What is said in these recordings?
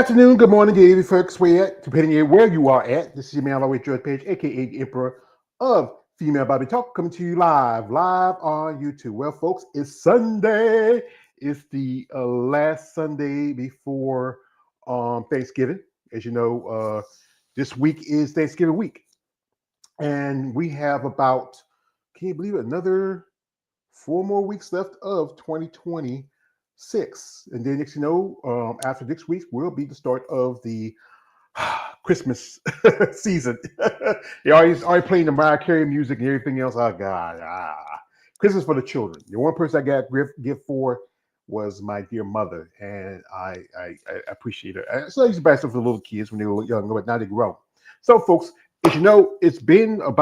afternoon, good morning, good evening, folks. Depending on where you are at. This is your man, always George Page, aka the Emperor of Female Bobby Talk, coming to you live on YouTube. Well, folks, it's Sunday. It's the last Sunday before Thanksgiving. As you know, this week is Thanksgiving week, and we have about, can you believe it, another 4 more weeks left of 2026. And then next you know, after next week will be the start of the Christmas season. They already playing the Mariah Carey music and everything else. Oh God, Christmas for the children. The one person I got gift for was my dear mother, and I appreciate her. So I used to buy stuff for the little kids when they were young, but now they're grown. So, folks, as you know, it's been at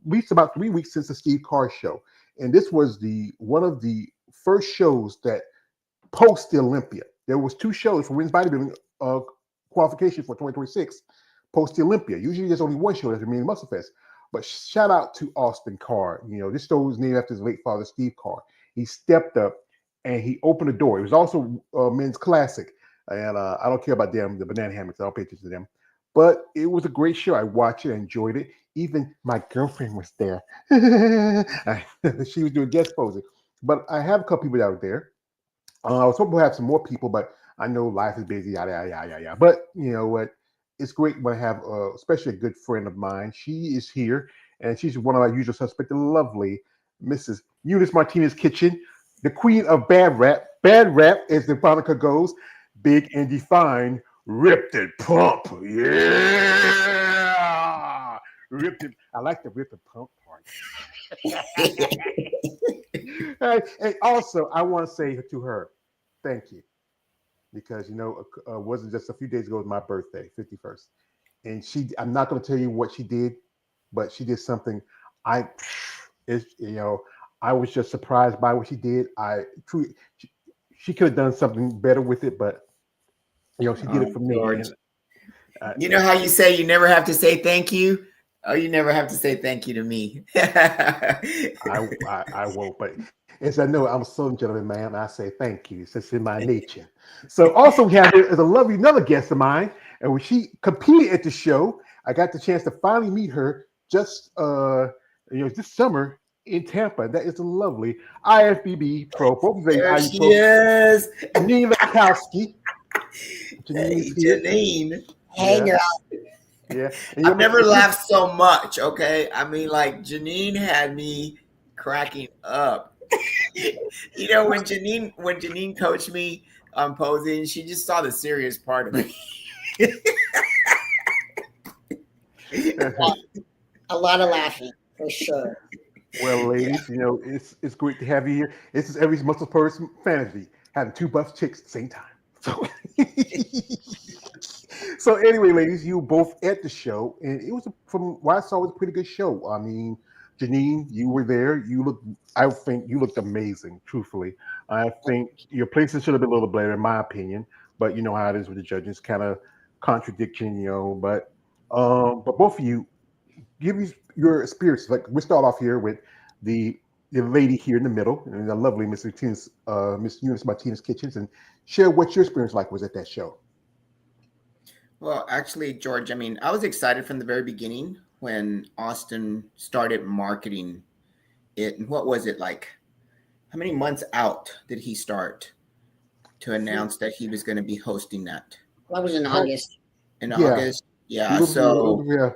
least about 3 weeks since the Steve Karr show, and this was one of the first shows that post the Olympia. There was two shows for women's bodybuilding qualification for 2026 post the Olympia. Usually there's only one show that's remaining Muscle Fest. But shout out to Austin Karr. You know, this show was named after his late father, Steve Karr. He stepped up and he opened the door. It was also a men's classic. And I don't care about them, the banana hammocks. I don't pay attention to them. But it was a great show. I watched it, I enjoyed it. Even my girlfriend was there. She was doing guest posing. But I have a couple people out there. I was hoping to have some more people, but I know life is busy, yada, yada, yada, yada. But you know what? It's great when I have, especially a good friend of mine. She is here, and she's one of our usual suspects, the lovely Mrs. Eunice Martinez Kitchen, the queen of bad rap. Bad rap, as the moniker goes, big and defined, ripped and pump. Yeah! Ripped and, I like the rip and pump part. And also, I want to say to her, thank you, because you know, wasn't just a few days ago was my birthday, 51st, and I'm not going to tell you what she did, but she did something. I, it's you know, I was just surprised by what she did. I truly, she could have done something better with it, but you know, she did it for me. George. And, you know how you say you never have to say thank you? Oh, you never have to say thank you to me. I won't, but as I know, I'm a Southern gentleman, man. I say thank you. It's in my nature. So also we have here is a lovely another guest of mine, and when she competed at the show, I got the chance to finally meet her just this summer in Tampa. That is a lovely IFBB pro. Both of them There IU she pro. is. Janine Lekowski. Janine Hey, is here. Janine. Hey, Yeah, girl. yeah. I've never laughed so much, okay? I mean, like, Janine had me cracking up. You know, when Janine coached me on posing, she just saw the serious part of me. A lot of laughing for sure. Well, ladies, you know, it's great to have you here. This is every muscle person fantasy, having two buff chicks at the same time. So, so anyway, ladies, you were both at the show, and it was from what I saw, it was a pretty good show. I mean, Janine, you were there. I think you looked amazing. Truthfully, I think your placing should have been a little better, in my opinion. But you know how it is with the judges, kind of contradiction, you know. But both of you, give me your experience. Like we start off here with the the lady here in the middle, and the lovely Miss Martinez, Miss Eunice Martinez Kitchens, and share what your experience like was at that show. Well, actually, George, I mean, I was excited from the very beginning when Austin started marketing it. And what was it like? How many months out did he start to announce that he was going to be hosting that? That was in August. In Yeah, August? Yeah. So yeah,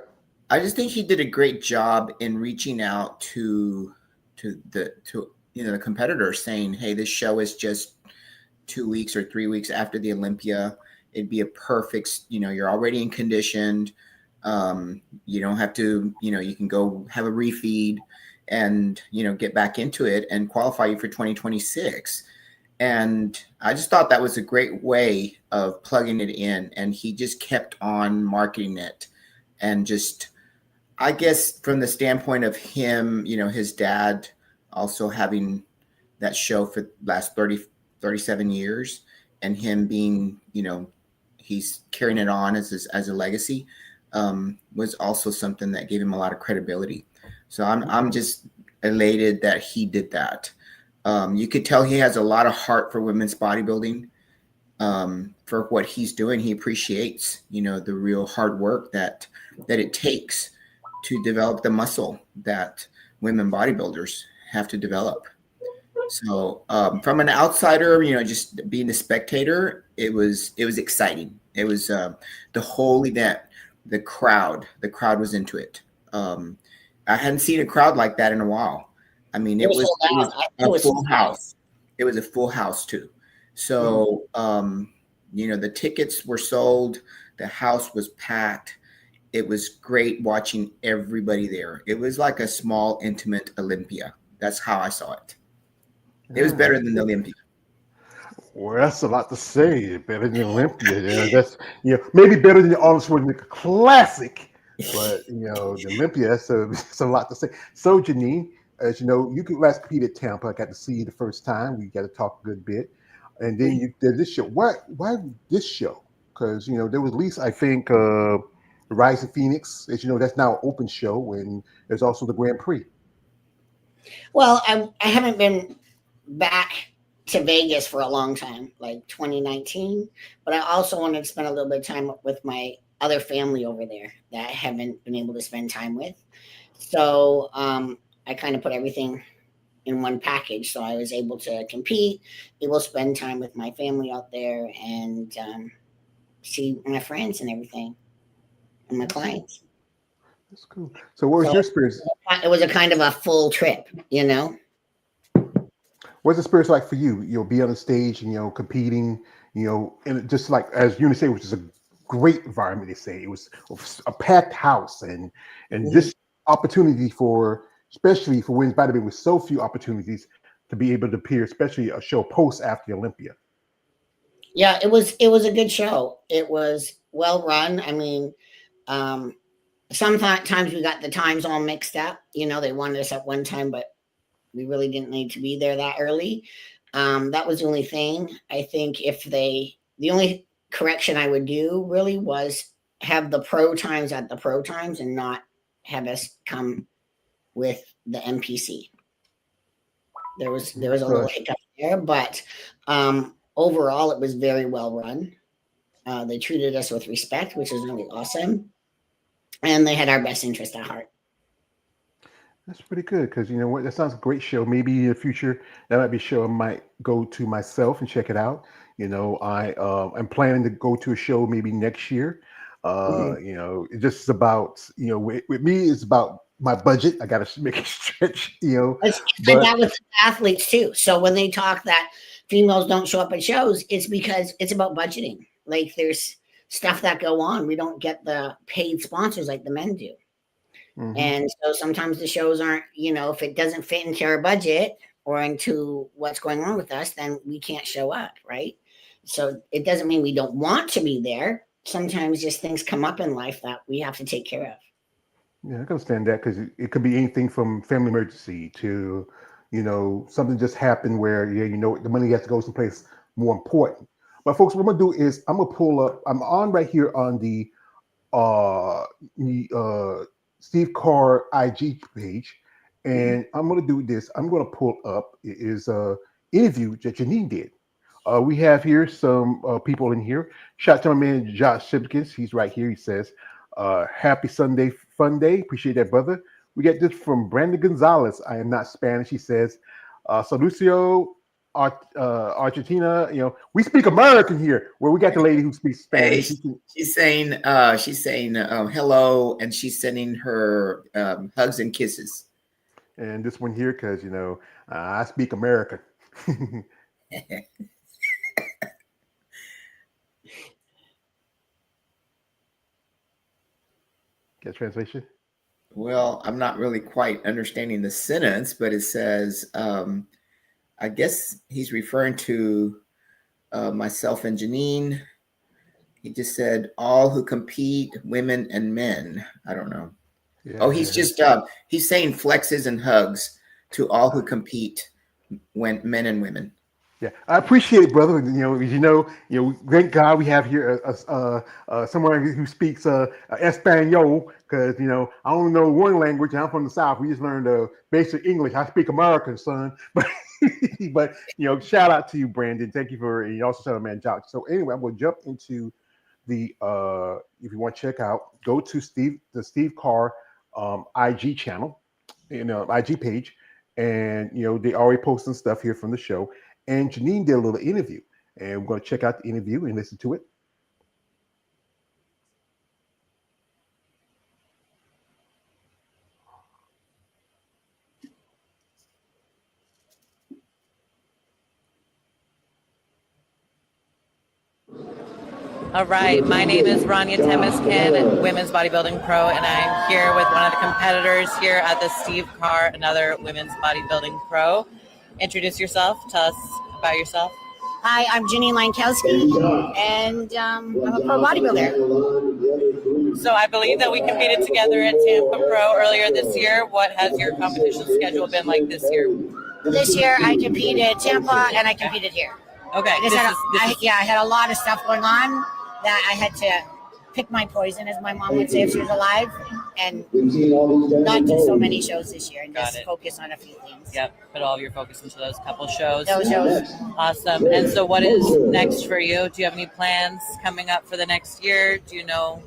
I just think he did a great job in reaching out to the competitors, saying, "Hey, this show is just 2 weeks or 3 weeks after the Olympia. It'd be a perfect, you're already in conditioned. You don't have to, you can go have a refeed and, get back into it and qualify you for 2026." And I just thought that was a great way of plugging it in. And he just kept on marketing it. And just, I guess from the standpoint of him, his dad also having that show for the last 37 years, and him being, he's carrying it on as a legacy, was also something that gave him a lot of credibility. So I'm just elated that he did that. You could tell he has a lot of heart for women's bodybuilding. for what he's doing. He appreciates, the real hard work that it takes to develop the muscle that women bodybuilders have to develop. So from an outsider, just being a spectator, it was exciting. It was the whole event, the crowd was into it. I hadn't seen a crowd like that in a while. I mean, it was a full house. It was a full house too. So, the tickets were sold. The house was packed. It was great watching everybody there. It was like a small, intimate Olympia. That's how I saw it. It was better than the Olympia. Well, that's a lot to say. Better than Olympia. Yeah, that's maybe better than the Arnold Schwarzenegger Classic. But the Olympia, that's a lot to say. So Janine, as you know, you last competed at Tampa. I got to see you the first time. We got to talk a good bit, and then you did this show. Why this show? Because there was at least I think the Rise of Phoenix. As you know, that's now an open show, and there's also the Grand Prix. Well, I haven't been back to Vegas for a long time, like 2019. But I also wanted to spend a little bit of time with my other family over there that I haven't been able to spend time with. So I kind of put everything in one package. So I was able to compete, able to spend time with my family out there, and see my friends and everything, and my clients. That's cool. So what was your experience? It was a kind of a full trip, What's the experience like for you? Be on the stage, competing, and just like as Eunice said, which is a great environment. They say it was a packed house, and this opportunity especially for women's bodybuilding, with so few opportunities to be able to appear, especially a show post after Olympia. Yeah, it was a good show. It was well run. I mean, sometimes we got the times all mixed up. They wanted us at one time, but we really didn't need to be there that early. That was the only thing. I think the only correction I would do really was have the pro times at the pro times and not have us come with the MPC. There was a little hiccup there, but overall it was very well run. They treated us with respect, which is really awesome. And they had our best interest at heart. That's pretty good because you know what, that sounds a great show. Maybe in the future that might be a show I might go to myself and check it out. I'm planning to go to a show maybe next year. It just is about with me it's about my budget. I got to make it stretch. But that with athletes too. So when they talk that females don't show up at shows, it's because it's about budgeting. Like there's stuff that go on. We don't get the paid sponsors like the men do. Mm-hmm. And so sometimes the shows aren't, if it doesn't fit into our budget or into what's going on with us, then we can't show up, right? So it doesn't mean we don't want to be there. Sometimes just things come up in life that we have to take care of. Yeah, I can understand that because it could be anything from family emergency to, something just happened where, the money has to go someplace more important. But folks, what I'm going to do is I'm going to pull up, I'm on right here on the Steve Karr IG page, and I'm going to do this. I'm going to pull up is a interview that Janine did. We have here some people in here. Shout out to my man Josh Simpkins. He's right here. He says, "Happy Sunday fun day." Appreciate that, brother. We get this from Brandon Gonzalez. I am not Spanish. He says, "Salucio, Argentina." We speak American here. Where we got the lady who speaks Spanish. Hey, she's saying hello, and she's sending her hugs and kisses. And this one here, because I speak American. Get translation? Well, I'm not really quite understanding the sentence, but it says, I guess he's referring to myself and Janine. He just said, all who compete, women and men. I don't know. Yeah. He's just, he's saying flexes and hugs to all who compete, men and women. Yeah, I appreciate it, brother. Thank God we have here someone who speaks Espanol, because I only know one language. And I'm from the South. We just learned basic English. I speak American, son. But shout out to you, Brandon. Thank you for, and you also shout out, man, Jock. So anyway, I'm going to jump into the if you want to check out, go to the Steve Karr IG channel, IG page, and they already posting stuff here from the show. And Janine did a little interview, and we're going to check out the interview and listen to it. All right, my name is Rania Temeskin, Women's Bodybuilding Pro, and I'm here with one of the competitors here at the Steve Karr, another Women's Bodybuilding Pro. Introduce yourself. Tell us about yourself. Hi, I'm Janine Lankowski, and I'm a pro bodybuilder. So I believe that we competed together at Tampa Pro earlier this year. What has your competition schedule been like this year? This year I competed at Tampa and I competed here. Okay. I had a lot of stuff going on that I had to pick my poison, as my mom would say if she was alive, and not do so many shows this year and just focus on a few things. Yep, put all of your focus into those couple shows. Those shows. Awesome. And so what is next for you? Do you have any plans coming up for the next year? Do you know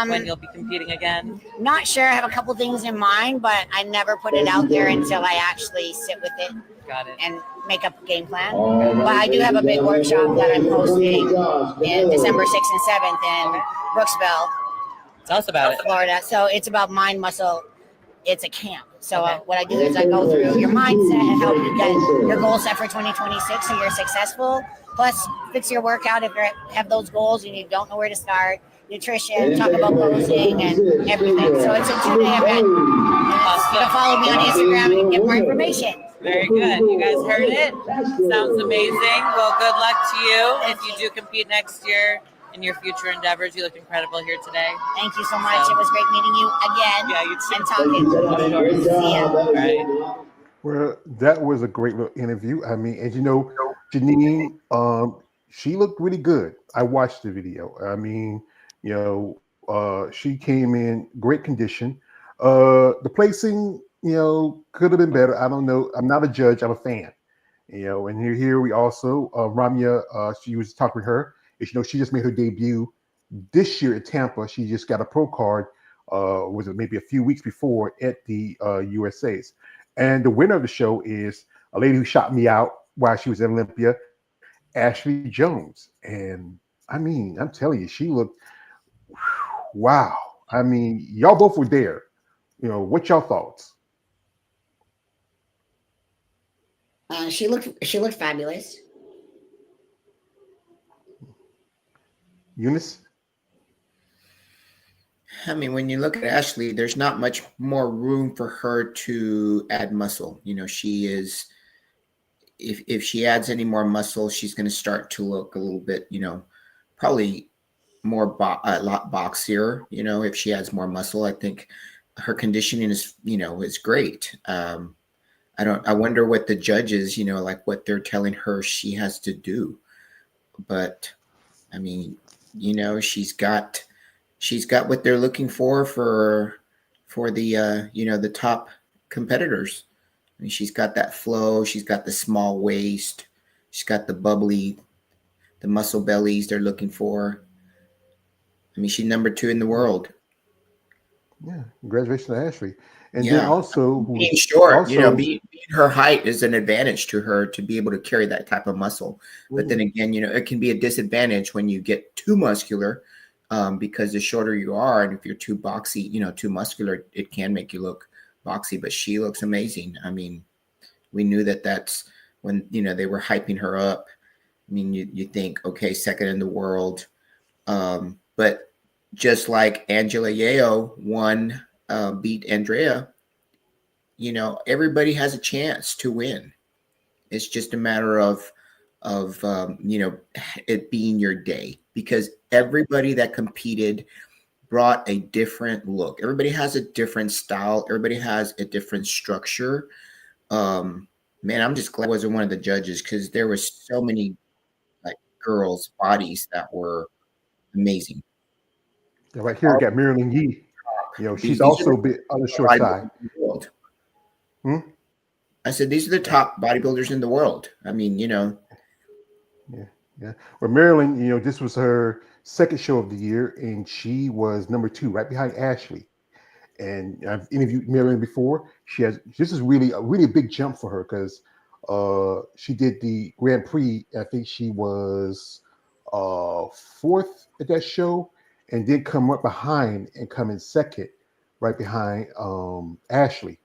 when you'll be competing again? Not sure. I have a couple things in mind, but I never put it out there until I actually sit with it. Got it. And make up a game plan. But I do have a big workshop that I'm hosting in December 6th and 7th in Brooksville. Tell us about it. Florida. So it's about mind, muscle. It's a camp. So what I do is I go through your mindset and help you get your goals set for 2026 so you're successful. Plus, fix your workout if you have those goals and you don't know where to start. Nutrition, talk about posing and everything. So it's a 2-day event. You can follow me on Instagram and get more information. Very good. You guys heard it. Sounds amazing. Well, good luck to you. If you do compete next year in your future endeavors, you look incredible here today. Thank you so much. It was great meeting you again. Yeah, you too. And talking. Of course. See ya. All right. Well, that was a great little interview. I mean, and Janine, she looked really good. I watched the video. I mean, she came in great condition. The placing, could have been better. I don't know. I'm not a judge. I'm a fan. And here we also Ramya. She was talking with her. She just made her debut this year at Tampa. She just got a pro card. Was it maybe a few weeks before at the USA's? And the winner of the show is a lady who shot me out while she was at Olympia, Ashley Jones. And I mean, I'm telling you, she looked wow. I mean, y'all both were there. What's y'all thoughts? She looked fabulous. Eunice? I mean, when you look at Ashley, there's not much more room for her to add muscle. She is, if she adds any more muscle, she's going to start to look a little bit, probably more a lot boxier. If she adds more muscle, I think her conditioning is, is great. I wonder what the judges, like what they're telling her she has to do. But I mean, she's got what they're looking for the the top competitors. I mean, she's got that flow, she's got the small waist, she's got the bubbly, the muscle bellies they're looking for. I mean, she's number 2 in the world. Yeah, congratulations to Ashley. And then also being short, being her height is an advantage to her to be able to carry that type of muscle. But then again, it can be a disadvantage when you get too muscular, because the shorter you are, and if you're too boxy, too muscular, it can make you look boxy. But she looks amazing. I mean, we knew that's when they were hyping her up. I mean, you think, okay, second in the world, but just like Angela Yeo beat Andrea, everybody has a chance to win. It's just a matter of it being your day, because everybody that competed brought a different look. Everybody has a different style. Everybody has a different structure. Man, I'm just glad I wasn't one of the judges because there was so many like girls' bodies that were amazing. Yeah, right here, we got Marilyn Yee. She's These are the also a bit on the short side. bodybuilders in the world. Hmm? I said these are the top bodybuilders in the world. I mean, Yeah, yeah. Well, Marilyn, this was her second show of the year, and she was number 2, right behind Ashley. And I've interviewed Marilyn before. This is really a big jump for her because she did the Grand Prix. I think she was 4th at that show, and then come up behind and come in second, right behind Ashley.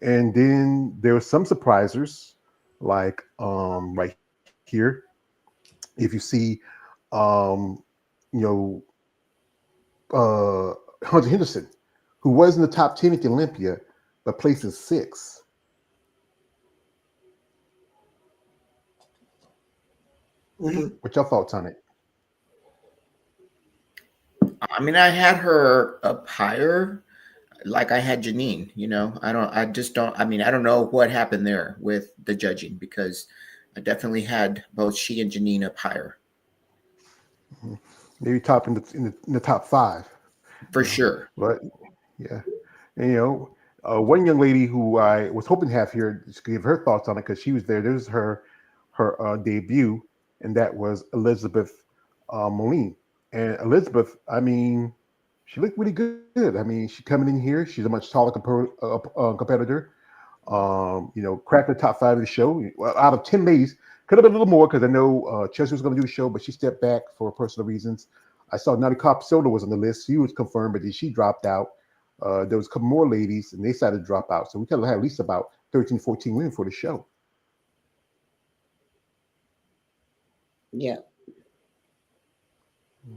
And then there were some surprisers, like right here. If you see, um, you know, Hunter Henderson, who was in the top 10 at the Olympia, but placed in 6th. Mhm. What's your thoughts on it? I mean, I had her up higher, like I had Janine. I mean, I don't know what happened there with the judging because I definitely had both she and Janine up higher Maybe top in the top 5. for sure. But yeah, and, one young lady who I was hoping to have here to give her thoughts on it because she was there. This is her debut, and that was Elizabeth Moline. And Elizabeth, I mean, she looked really good. I mean, she coming in here. She's a much taller competitor. Cracked the top 5 of the show. Well, out of 10 ladies, could have been a little more because I know Chelsea was going to do the show, but she stepped back for personal reasons. I saw Natalie Copsola was on the list. She was confirmed, but then she dropped out. There was a couple more ladies, and they decided to drop out. So we could have had at least about 13, 14 women for the show. Yeah.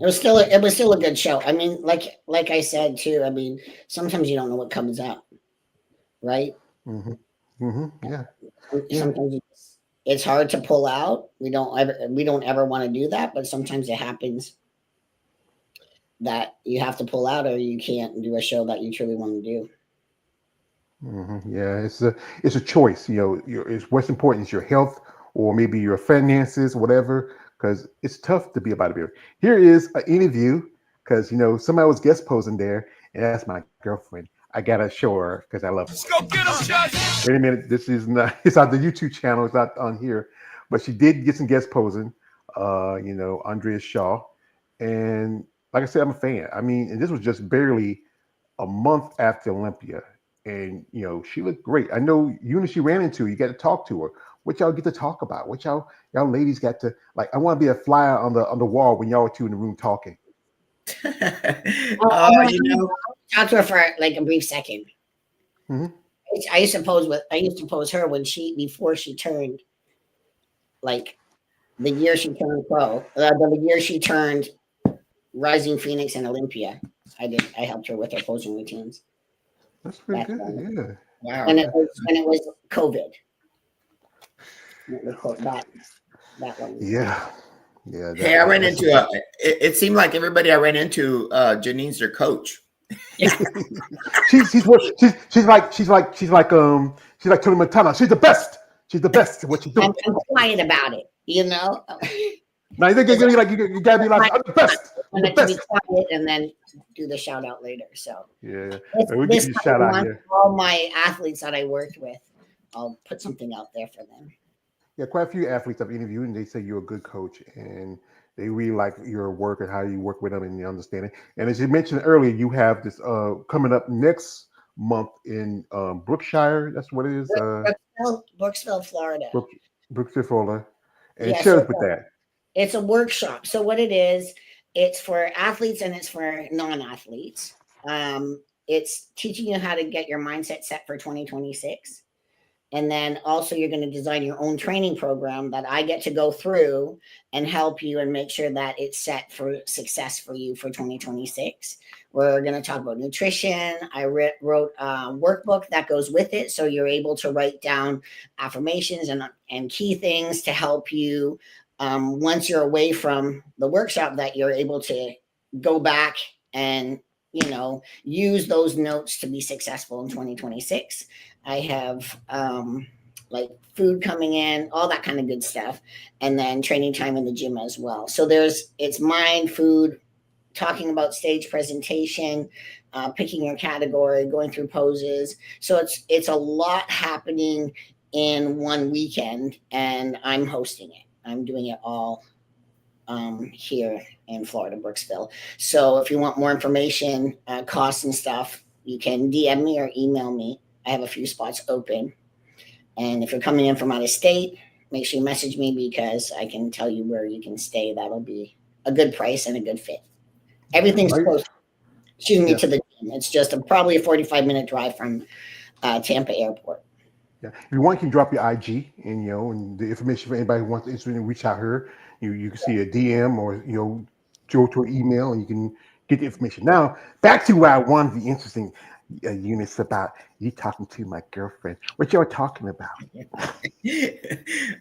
It was still a good show. I mean, like I said too. I mean, sometimes you don't know what comes out, right? Mm-hmm. Mm-hmm. Yeah. Sometimes it's hard to pull out. We don't ever want to do that, but sometimes it happens that you have to pull out, or you can't do a show that you truly want to do. Mm-hmm. Yeah, it's a choice. It's what's important is your health or maybe your finances, whatever. Because it's tough to be a bodybuilder. Here is an interview because somebody was guest posing there, and that's my girlfriend. I gotta show her because I love her. Let's go get him, wait a minute, this is not. It's on the YouTube channel. It's not on here, but she did get some guest posing. Andrea Shaw, and like I said, I'm a fan. I mean, and this was just barely a month after Olympia, and she looked great. I know you and she ran into. You got to talk to her. What y'all get to talk about? What y'all ladies got to like? I want to be a flyer on the wall when y'all are two in the room talking. I talked to her for like a brief second. Mm-hmm. I used to pose her before she turned, like the year she turned pro, the year she turned Rising Phoenix and Olympia. I helped her with her posing routines. That's pretty good. Yeah. Wow. And it was COVID. That one. Yeah. Yeah. Hey, I ran into it seemed like everybody I ran into, Janine's their coach. Yeah. she's like Tony Montana. She's the best. She's the best at what she's doing. I'm quiet about it, Now you gotta be like, I'm the best. I'm to be quiet and then do the shout out later. So yeah, we'll give you a shout out here. All my athletes that I worked with, I'll put something out there for them. Yeah, quite a few athletes I've interviewed, and they say you're a good coach, and they really like your work and how you work with them and you understand it. And as you mentioned earlier, you have this coming up next month in Brookshire. That's what it is. Brooksville, Florida. Brooksville, Florida. And share us with that. It's a workshop. So what it is, it's for athletes and it's for non-athletes. It's teaching you how to get your mindset set for 2026. And then also you're going to design your own training program that I get to go through and help you and make sure that it's set for success for you for 2026. We're going to talk about nutrition. I wrote a workbook that goes with it. So you're able to write down affirmations and key things to help you once you're away from the workshop, that you're able to go back and use those notes to be successful in 2026. I have like food coming in, all that kind of good stuff, and then training time in the gym as well. So it's mind, food, talking about stage presentation, picking your category, going through poses. So it's a lot happening in one weekend, and I'm hosting it. I'm doing it all here in Florida, Brooksville. So if you want more information, costs and stuff, you can DM me or email me. I have a few spots open. And if you're coming in from out of state, make sure you message me because I can tell you where you can stay. That'll be a good price and a good fit. Everything's close. Excuse me, to the gym. It's just probably a 45-minute drive from Tampa Airport. Yeah. If you want, you can drop your IG and and the information for anybody who wants to reach out her. You can see a DM or go to an email and you can get the information. Now back to why I wanted the interesting units about you talking to my girlfriend. What y'all talking about?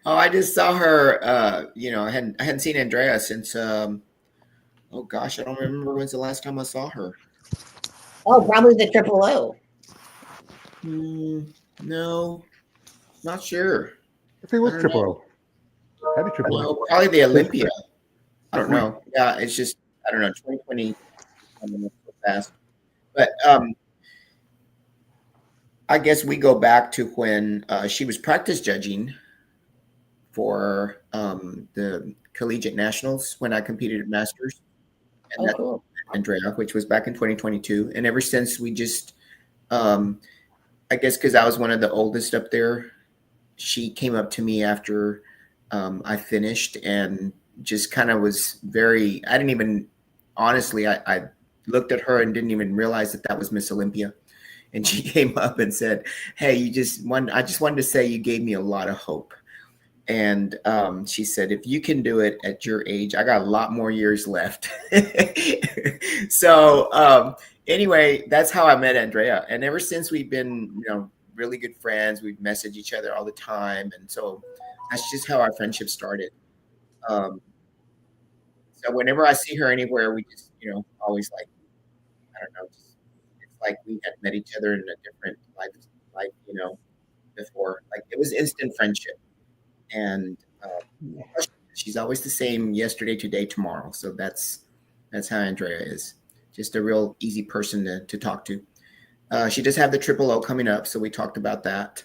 Oh, I just saw her. I hadn't seen Andrea since. Oh gosh, I don't remember when's the last time I saw her. Oh, probably the Triple O. No, not sure. I think it was Triple O. Happy Triple O. No, probably the Olympia. I don't know. Yeah, it's just I don't know. 2020 so fast, but I guess we go back to when she was practice judging for the collegiate nationals when I competed at Masters. And that's cool. Andrea, which was back in 2022. And ever since we just, I guess because I was one of the oldest up there, she came up to me after I finished and just kind of was I didn't even, honestly, I looked at her and didn't even realize that was Miss Olympia. And she came up and said, hey, I just wanted to say you gave me a lot of hope. And she said, if you can do it at your age, I got a lot more years left. So anyway, that's how I met Andrea. And ever since we've been, really good friends, we've messaged each other all the time. And so that's just how our friendship started. So whenever I see her anywhere, we just, always like, I don't know, it's like we had met each other in a different life, before. Like it was instant friendship. And she's always the same yesterday, today, tomorrow. So that's how Andrea is. Just a real easy person to talk to. She does have the Triple O coming up. So we talked about that.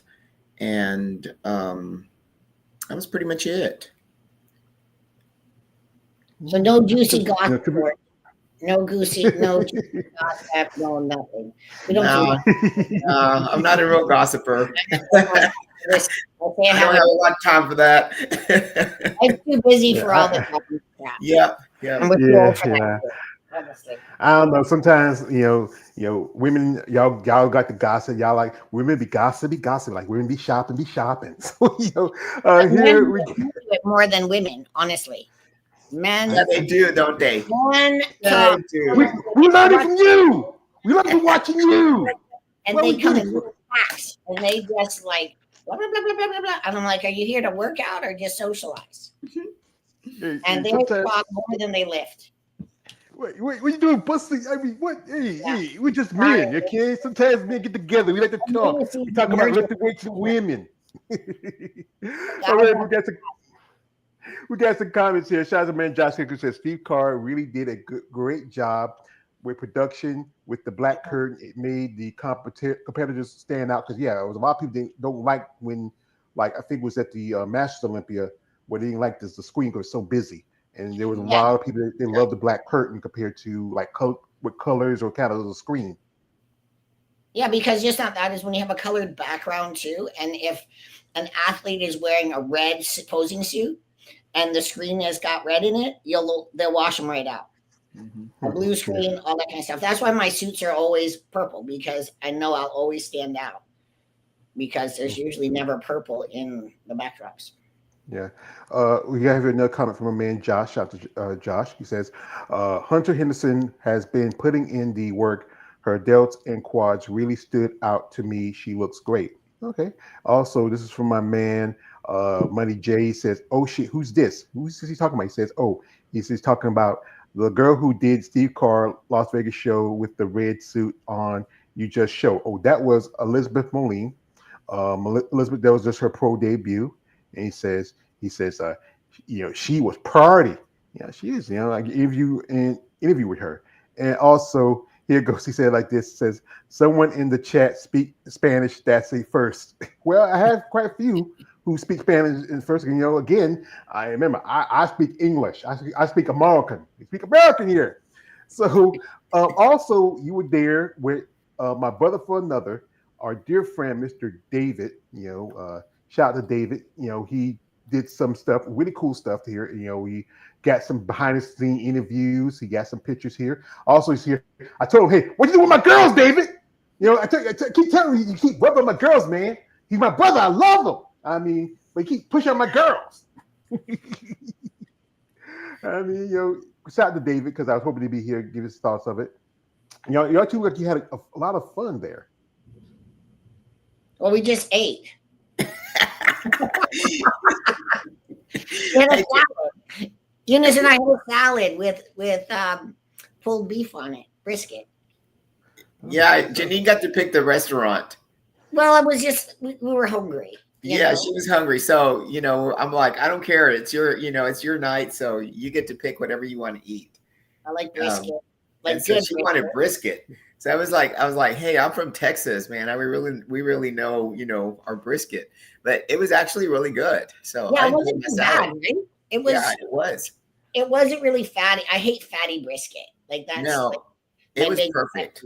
And that was pretty much it. So no juicy gossip. No gossip, no nothing. We don't I'm not a real gossiper. I don't have a lot of time for that. I'm too busy for all the crap. Yeah. I don't know. Sometimes women, y'all got the gossip. Y'all like women be gossip. Like women be shopping. So here we do it more than women, honestly. Men, yeah, they do, don't they? Men, they do. We learning from you. We learn from watching you. And they come in little packs, and they just like blah, blah, blah, blah, blah, blah. And I'm like, are you here to work out or just socialize? And they talk more than they lift. Wait, what you doing, pussy? I mean, what? Hey, we're just men, okay? Sometimes men get together. We like to talk. We talk about lifting weights and women. All right, we got some comments here. Shout out to man Josh Hickman says Steve Karr really did a great job with production with the black curtain. It made the competitors stand out because there was a lot of people that don't like when, like I think it was at the Masters Olympia where they didn't like the screen because it was so busy, and there was a lot of people that love the black curtain compared to like with colors or kind of the screen. Yeah, because just not that is when you have a colored background too, and if an athlete is wearing a red posing suit and the screen has got red in it, they'll wash them right out. A blue screen, all that kind of stuff. That's why my suits are always purple, because I know I'll always stand out, because there's usually never purple in the backdrops. Yeah. We have another comment from a man, Josh. Shout out to Josh. He says, Hunter Henderson has been putting in the work. Her delts and quads really stood out to me. She looks great. Okay. Also, this is from my man, Money J. He says, oh shit, who's this? Who's he talking about? He says, he's talking about the girl who did Steve Karr Las Vegas show with the red suit on. You just show. Oh, that was Elizabeth Moline. Elizabeth, that was just her pro debut, and he says, she was party. Yeah, she is. Like interview with her, and also here goes. He said like this. Says someone in the chat speak Spanish. That's a first. Well, I have quite a few who speak Spanish in first. Again, I remember I speak English. I speak American. We speak American here. So also you were there with my brother for another, our dear friend Mr. David. Shout out to David. He did some stuff, really cool stuff here. We got some behind the scene interviews. He got some pictures here. Also, he's here. I told him, hey, what you do with my girls, David? Keep telling you keep rubbing my girls, man. He's my brother. I love him. I mean, but he keep pushing on my girls. I mean, shout out to David because I was hoping to be here, give his thoughts of it. Y'all two like you had a lot of fun there. Well, we just ate. Eunice and I had a salad with pulled beef on it, brisket. Yeah, Janine got to pick the restaurant. Well, it was just we were hungry. Yeah, she was hungry. So, I'm like, I don't care. It's your night. So you get to pick whatever you want to eat. I like brisket. And so she wanted brisket. So I was like, hey, I'm from Texas, man. We really know, our brisket. But it was actually really good. So yeah, it wasn't too bad, right? It was. Yeah, it was. It wasn't really fatty. I hate fatty brisket. Like that's. No, it was perfect.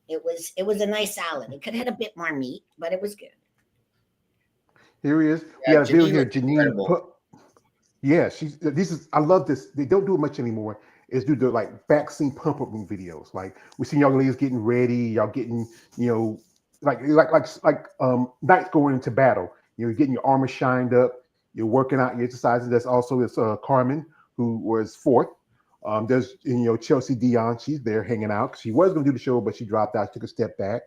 It was a nice salad. It could have had a bit more meat, but it was good. Here he is. Yeah, we got a video here. Janine. I love this. They don't do it much anymore. Is do the like vaccine pump up room videos. Like we see young ladies getting ready, y'all getting, like knights going into battle. You're getting your armor shined up, you're working out, you're exercising. There's also this Carmen who was fourth. There's Chelsea Dion, she's there hanging out. She was gonna do the show, but she dropped out, took a step back.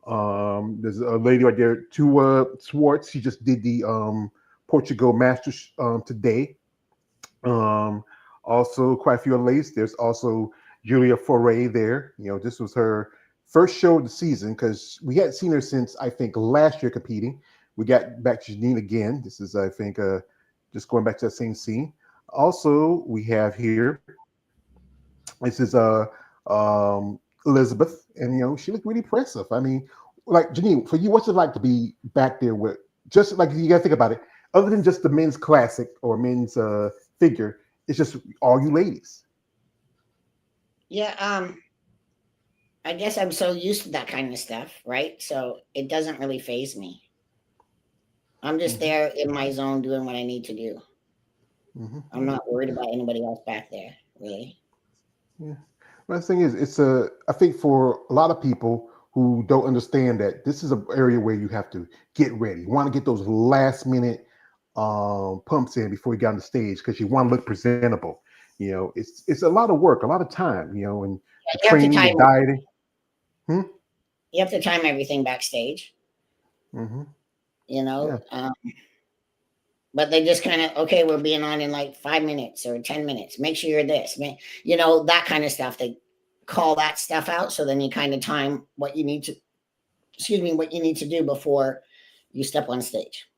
There's a lady right there, Tua Swartz. She just did the Portugal Masters today. Also, quite a few other ladies. There's also Julia Foray there. This was her first show of the season because we hadn't seen her since I think last year competing. We got back to Janine again. This is I think just going back to that same scene. Also, we have here. This is Elizabeth, and she looked really impressive. I mean, like Janine, for you, what's it like to be back there with just like you gotta think about it, other than just the men's classic or men's figure, it's just all you ladies. Yeah, I guess I'm so used to that kind of stuff, right? So it doesn't really faze me. I'm just there in my zone doing what I need to do. I'm not worried about anybody else back there, really. Yeah. Well, the thing is, I think for a lot of people who don't understand that this is an area where you have to get ready. You want to get those last minute pumps in before you get on the stage because you want to look presentable. It's a lot of work, a lot of time, and the training, the dieting. You have to time everything backstage. But they just kind of, okay, we're being on in like 5 minutes or 10 minutes. Make sure you're this, that kind of stuff. They call that stuff out. So then you kind of time what you need to do before you step on stage.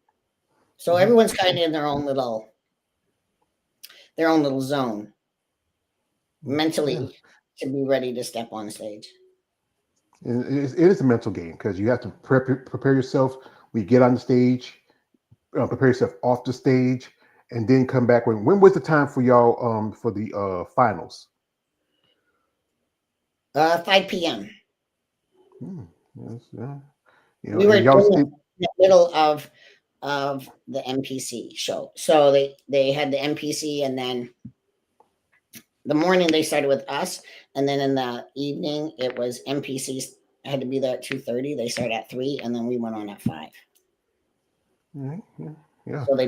So everyone's kind of in their own little zone mentally to be ready to step on stage. It is a mental game because you have to prepare yourself when you get on the stage. Prepare yourself off the stage, and then come back. When was the time for y'all for the finals? 5 p.m. Yes, yeah. We were in the middle of the MPC show, so they had the MPC, and then the morning they started with us, and then in the evening it was MPC. I had to be there at 2:30. They started at 3, and then we went on at 5. Yeah. So by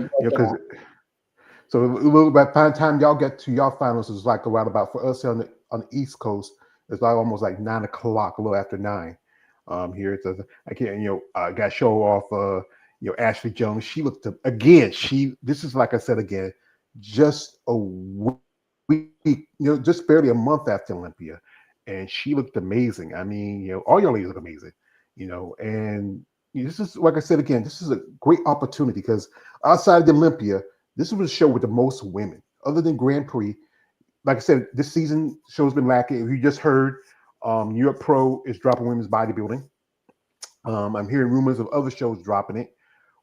the time y'all get to y'all finals, it's like around about for us on the East Coast. It's like almost like 9 o'clock, a little after 9. Here it's I can't got to show off Ashley Jones. She looked again. This is like I said again, just a week, just barely a month after Olympia, and she looked amazing. I mean, all your ladies look amazing, and This is, like I said again, this is a great opportunity because outside of the Olympia, this was a show with the most women, other than Grand Prix. Like I said, this season show's been lacking. If you just heard, New York Pro is dropping women's bodybuilding. I'm hearing rumors of other shows dropping it.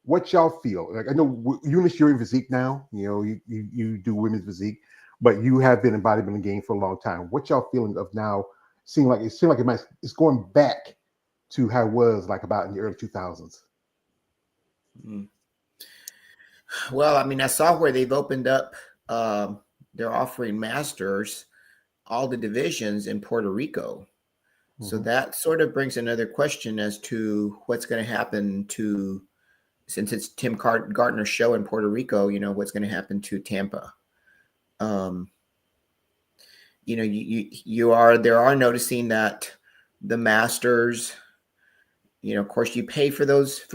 What y'all feel? Like I know Eunice, you're in physique now. You know, you do women's physique, but you have been in bodybuilding game for a long time. What y'all feeling of now? Seeing like it's going back to how it was like about in the early 2000s. Well, I mean, I saw where they've opened up. They're offering masters all the divisions in Puerto Rico. So that sort of brings another question as to what's going to happen to, since it's Tim Gardner's show in Puerto Rico, you know, what's going to happen to Tampa. You know, there are noticing that the masters, you know, of course you pay for those,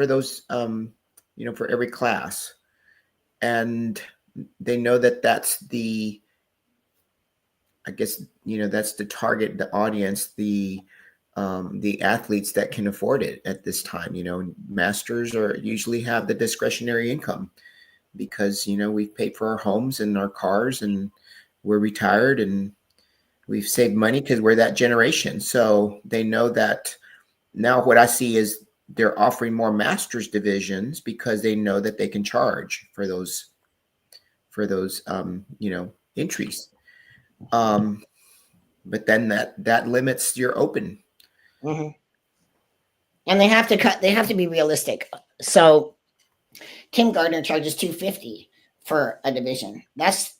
you know, for every class, and they know that that's the, I guess, you know, that's the target, the audience, the athletes that can afford it at this time. You know, masters usually have the discretionary income because, you know, we've paid for our homes and our cars and we're retired and we've saved money because we're that generation. So they know that now what I see is they're offering more masters divisions because they know that they can charge for those, you know, entries. But then that limits your open. And they have to be realistic. So Tim Gardner charges $250 for a division. That's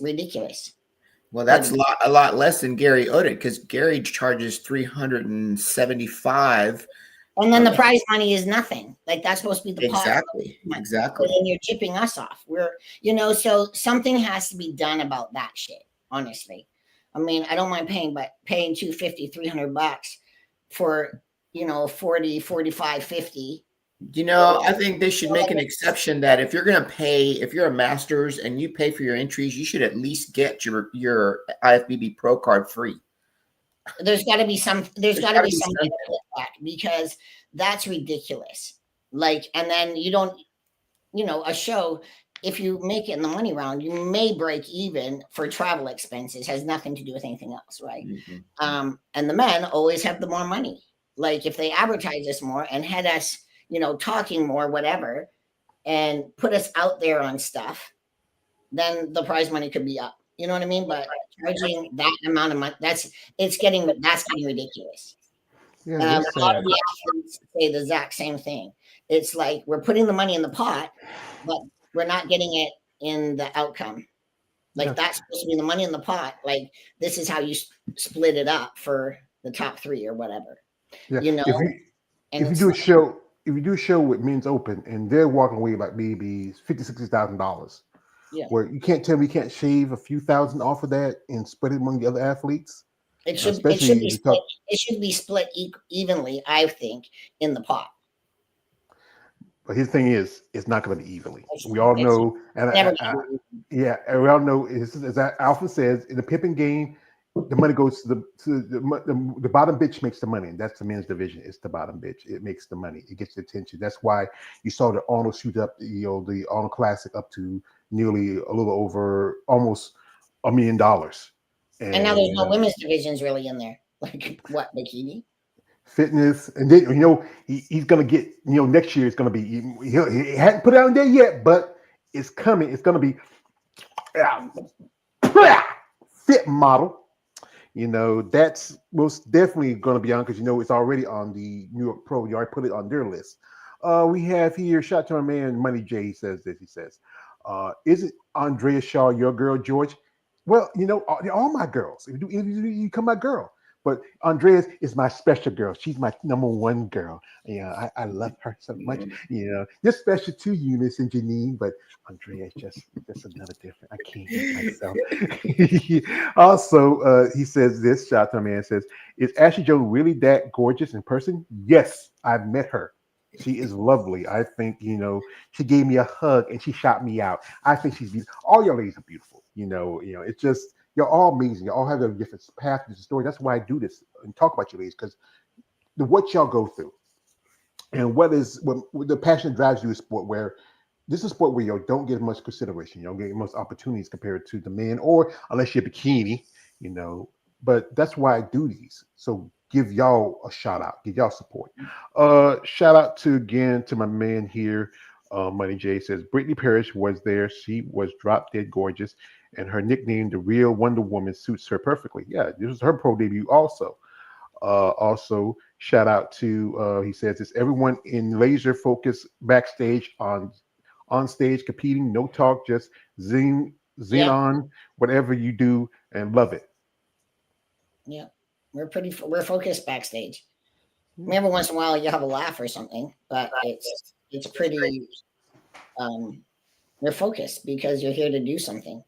ridiculous. Well, that's a lot less than Gary Oden, because Gary charges $375. And then the prize money is nothing. Like that's supposed to be the exactly. And then you're chipping us off. You know, so something has to be done about that shit, honestly. I mean, I don't mind paying $250, $300 for, you know, 40, 45, 50. You know, I think they should make an exception that if you're going to pay, if you're a masters and you pay for your entries, you should at least get your IFBB Pro card free. There's got to be something because that's ridiculous. Like, and then you don't, you know, a show, if you make it in the money round, you may break even for travel expenses. Has nothing to do with anything else, right? And the men always have the more money. Like if they advertise us more and had us, you know, talking more, whatever, and put us out there on stuff, then the prize money could be up. You know what I mean? But charging that amount of money, that's getting ridiculous. Yeah, A lot of the athletes say the exact same thing. It's like we're putting the money in the pot, but we're not getting it in the outcome. Like that's supposed to be the money in the pot. Like this is how you split it up for the top three or whatever. Yeah. You know, if you do a show, with Men's Open and they're walking away like maybe $50,000-$60,000, where you can't tell me you can't shave a few thousand off of that and spread it among the other athletes. It should be split evenly, I think, in the pot. But his thing is, it's not going to be evenly. We all know, and we all know, as Alpha says, in the pimping game, the money goes to the bottom bitch makes the money, and that's the men's division. It's the bottom bitch. It makes the money. It gets the attention. That's why you saw the Arnold shoot up, you know, the Arnold Classic up to nearly a little over almost $1 million. And now there's no women's divisions really in there. Like what, bikini? Fitness, and then you know he's gonna get, you know, next year it's gonna be, he hadn't put it out there yet, but it's coming. It's gonna be fit model. You know, that's most definitely gonna be on because you know it's already on the New York Pro. You already put it on their list. We have here, shout to our man Money J. He says this. He says, "Isn't Andrea Shaw your girl, George?" Well, you know, they're all my girls. If you come my girl. But Andrea is my special girl. She's my number one girl. You know, I love her so much. You know, just special to Eunice and Janine, but Andrea is just another different. I can't help myself. Also, he says this. Shout out to my man. Says, "Is Ashley Joe really that gorgeous in person?" Yes, I've met her. She is lovely. I think, you know, she gave me a hug and she shot me out. I think she's beautiful. All your ladies are beautiful. You know, it's just. You're all amazing. You all have a different path, different story. That's why I do this and talk about you ladies, because what y'all go through And what the passion drives you is sport where this is a sport where you don't get much consideration. You don't get much opportunities compared to the men, or unless you're bikini, you know. But that's why I do these. So give y'all a shout out, give y'all support. Shout out to my man here. Money J says Brittany Parrish was there. She was drop dead gorgeous, and her nickname, the real Wonder Woman, suits her perfectly. Yeah, this was her pro debut also. Also, shout out to he says it's everyone in laser focus backstage on stage competing. No talk, just zing Yeah. on whatever you do and love it. Yeah, we're focused backstage. I mean, every once in a while you have a laugh or something, but it's pretty. We're focused because you're here to do something.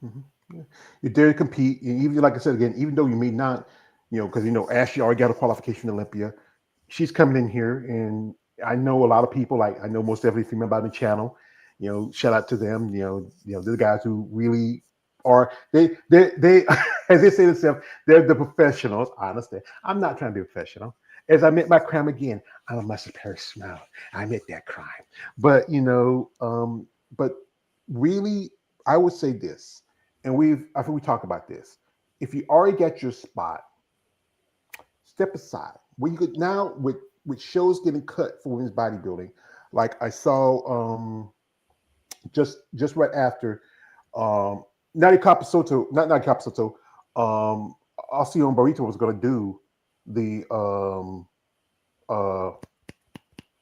Mhm. Yeah. You're there to compete, and even like I said again, even though you may not, because Ashley already got a qualification to Olympia, she's coming in here, and I know a lot of people. Like I know most every female about the channel. Shout out to them. They're the guys who really are. They as they say themselves, they're the professionals. I understand. I'm not trying to be a professional. As I met my crime again, I'm a muscle Paris smile. I admit that crime, but but really, I would say this, and I think we talked about this. If you already got your spot, step aside. When you could now with shows getting cut for women's bodybuilding, like I saw just right after Nadi Capisoto, not Nadi Capisoto, Alcione Barito was going to do the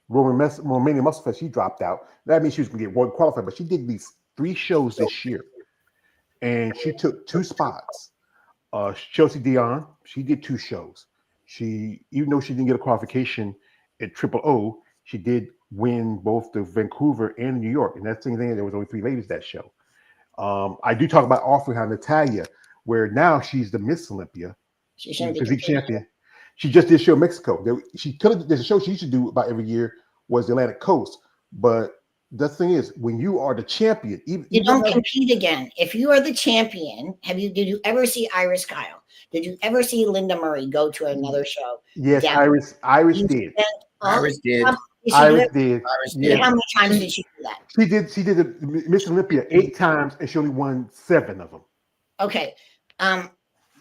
Romania Muscle Fest. She dropped out. That means she was going to get one qualified, but she did these 3 shows this year, and she took 2 spots. Chelsea Dion, she did 2 shows. She, even though she didn't get a qualification at Triple O, she did win both the Vancouver and New York. And that's the thing. There was only 3 ladies that show. I do talk about offering her Natalia, where now she's the Miss Olympia, She shouldn't be physique competing. champion. She just did show Mexico. There's a show she used to do about every year was the Atlantic Coast. But the thing is, when you are the champion, You don't compete again. If you are the champion, did you ever see Iris Kyle? Did you ever see Linda Murray go to another show? Yes, Yeah. Iris You did. spent all Iris did. Did she do Iris it? did. Iris Yeah. How many times did she do that? She did the Miss Olympia 8 times, and she only won 7 of them. Okay.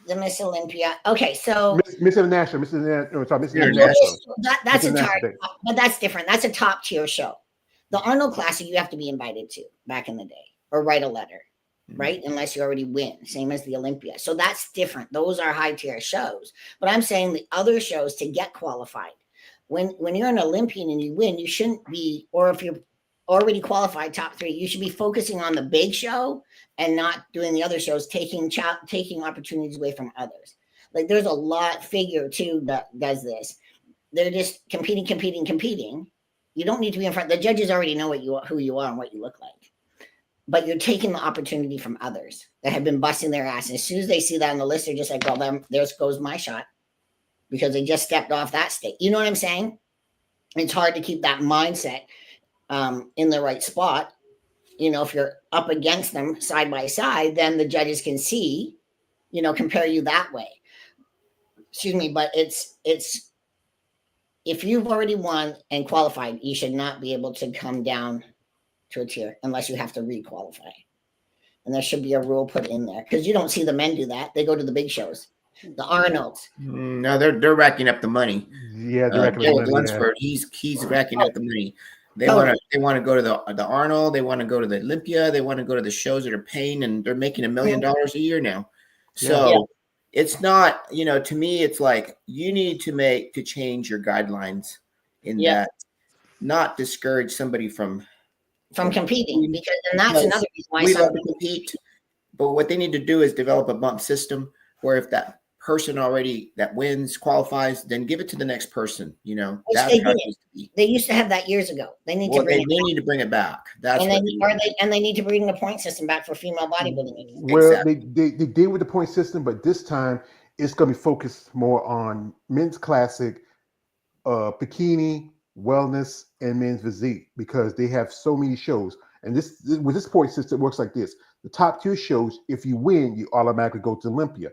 The Miss Olympia. Okay, so Miss International, Miss International. Sorry, Miss International. International. that's a International target, Day. but that's different. That's a top tier show. The Arnold Classic, you have to be invited to back in the day, or write a letter, right? Unless you already win, same as the Olympia. So that's different. Those are high tier shows. But I'm saying the other shows to get qualified. When you're an Olympian and you win, you shouldn't be, or if you're already qualified top 3, you should be focusing on the big show and not doing the other shows, taking opportunities away from others. Like there's a lot figure too that does this. They're just competing. You don't need to be in front. The judges already know who you are and what you look like. But you're taking the opportunity from others that have been busting their ass. And as soon as they see that on the list, they're just like, well, there goes my shot. Because they just stepped off that stage. You know what I'm saying? It's hard to keep that mindset in the right spot. If you're up against them side by side, then the judges can see, compare you that way. Excuse me, but it's if you've already won and qualified, you should not be able to come down to a tier unless you have to re-qualify. And there should be a rule put in there because you don't see the men do that. They go to the big shows. The Arnolds. No, they're racking up the money. Yeah, they're racking up the money. Lunsford, he's racking up the money. They want to go to the Arnold. They want to go to the Olympia. They want to go to the shows that are paying, and they're making $1 million a year now. So it's not, to me, it's like you need to change your guidelines in that, not discourage somebody from competing, because that's another reason why we love to compete. But what they need to do is develop a bump system where if that person already that wins qualifies, then give it to the next person. That's how it used to be. They used to have that years ago. They need to bring need to bring it back. That's and they need to bring the point system back for female bodybuilding. Well, exactly. they did with the point system, but this time it's going to be focused more on men's classic, bikini, wellness, and men's physique because they have so many shows. And with this point system, it works like this: the top 2 shows, if you win, you automatically go to Olympia.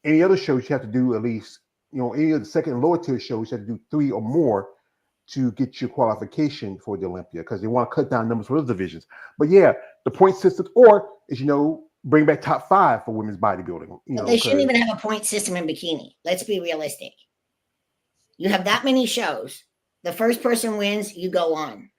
Any other shows you have to do at least, any of the second and lower tier shows you have to do 3 or more to get your qualification for the Olympia because they want to cut down numbers for those divisions. But yeah, the point system, or as you know, bring back top 5 for women's bodybuilding. You But know, they shouldn't even have a point system in bikini. Let's be realistic. You have that many shows. The first person wins, you go on.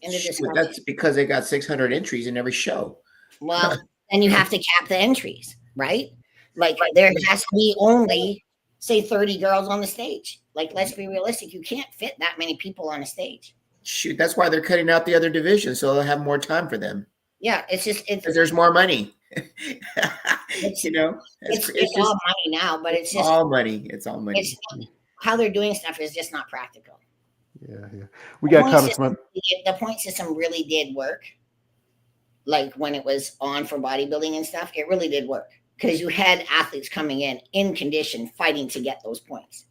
That's because they got 600 entries in every show. Well, then you have to cap the entries, right? Like there has to be only, say, 30 girls on the stage. Like, let's be realistic. You can't fit that many people on a stage. Shoot, that's why they're cutting out the other divisions so they'll have more time for them. Yeah, it's because there's more money. It's, you know, it's just all money now, but it's just all money. It's all money. How they're doing stuff is just not practical. Yeah. We got comments. The point system really did work. Like when it was on for bodybuilding and stuff, it really did work because you had athletes coming in condition, fighting to get those points,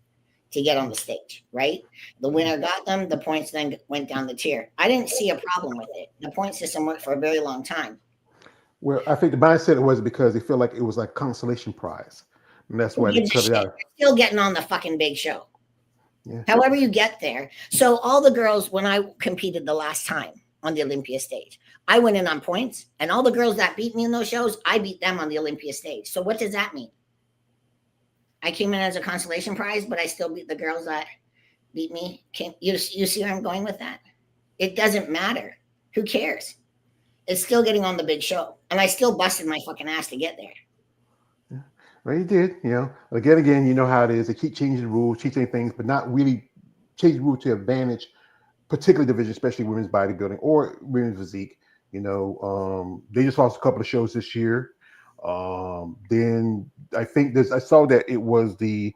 to get on the stage, right? The winner got them, the points then went down the tier. I didn't see a problem with it. The point system worked for a very long time. Well, I think the mindset was because they feel like it was like consolation prize. And that's why they cut it out. Still getting on the fucking big show. Yeah. However you get there. So all the girls, when I competed the last time on the Olympia stage, I went in on points, and all the girls that beat me in those shows, I beat them on the Olympia stage. So what does that mean? I came in as a consolation prize, but I still beat the girls that beat me. You see where I'm going with that? It doesn't matter. Who cares? It's still getting on the big show. And I still busted my fucking ass to get there. Yeah. Well, you did, you know. Again, you know how it is. They keep changing the rules, changing things, but not really change the rules to advantage particular division, especially women's bodybuilding or women's physique. You know, they just lost a couple of shows this year. Then I think I saw that it was the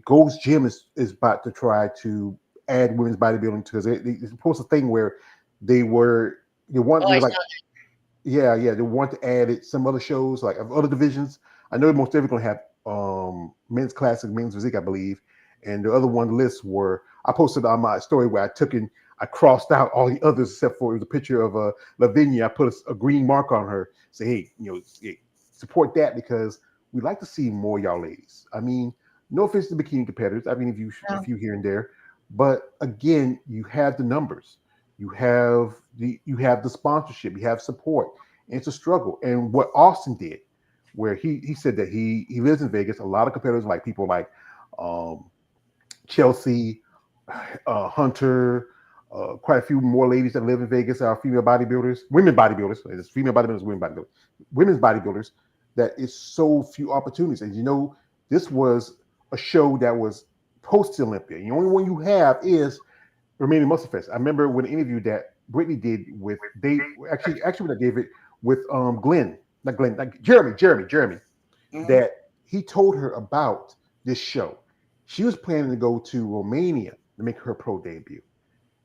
Gold's Gym is about to try to add women's bodybuilding because it's supposed to thing where they want they want to add it some other shows like other divisions. I know most definitely going to have men's classic, men's physique, I believe, and the other one lists were I posted on my story where I crossed out all the others except for it was a picture of Lavinia. I put a green mark on her. Say, hey, you know, support that because we like to see more y'all ladies. I mean, no offense to bikini competitors. I mean, a few here and there, but again, you have the numbers, you have the sponsorship, you have support, and it's a struggle. And what Austin did, where he said that he lives in Vegas. A lot of competitors like people like Chelsea, Hunter. Quite a few more ladies that live in Vegas are female bodybuilders, women bodybuilders. It's female bodybuilders, women's bodybuilders. That is so few opportunities. And you know, this was a show that was post Olympia. The only one you have is Remaining Muscle Fest. I remember when the interview that Brittany did with actually when I gave it with Jeremy, Mm-hmm. that he told her about this show. She was planning to go to Romania to make her pro debut.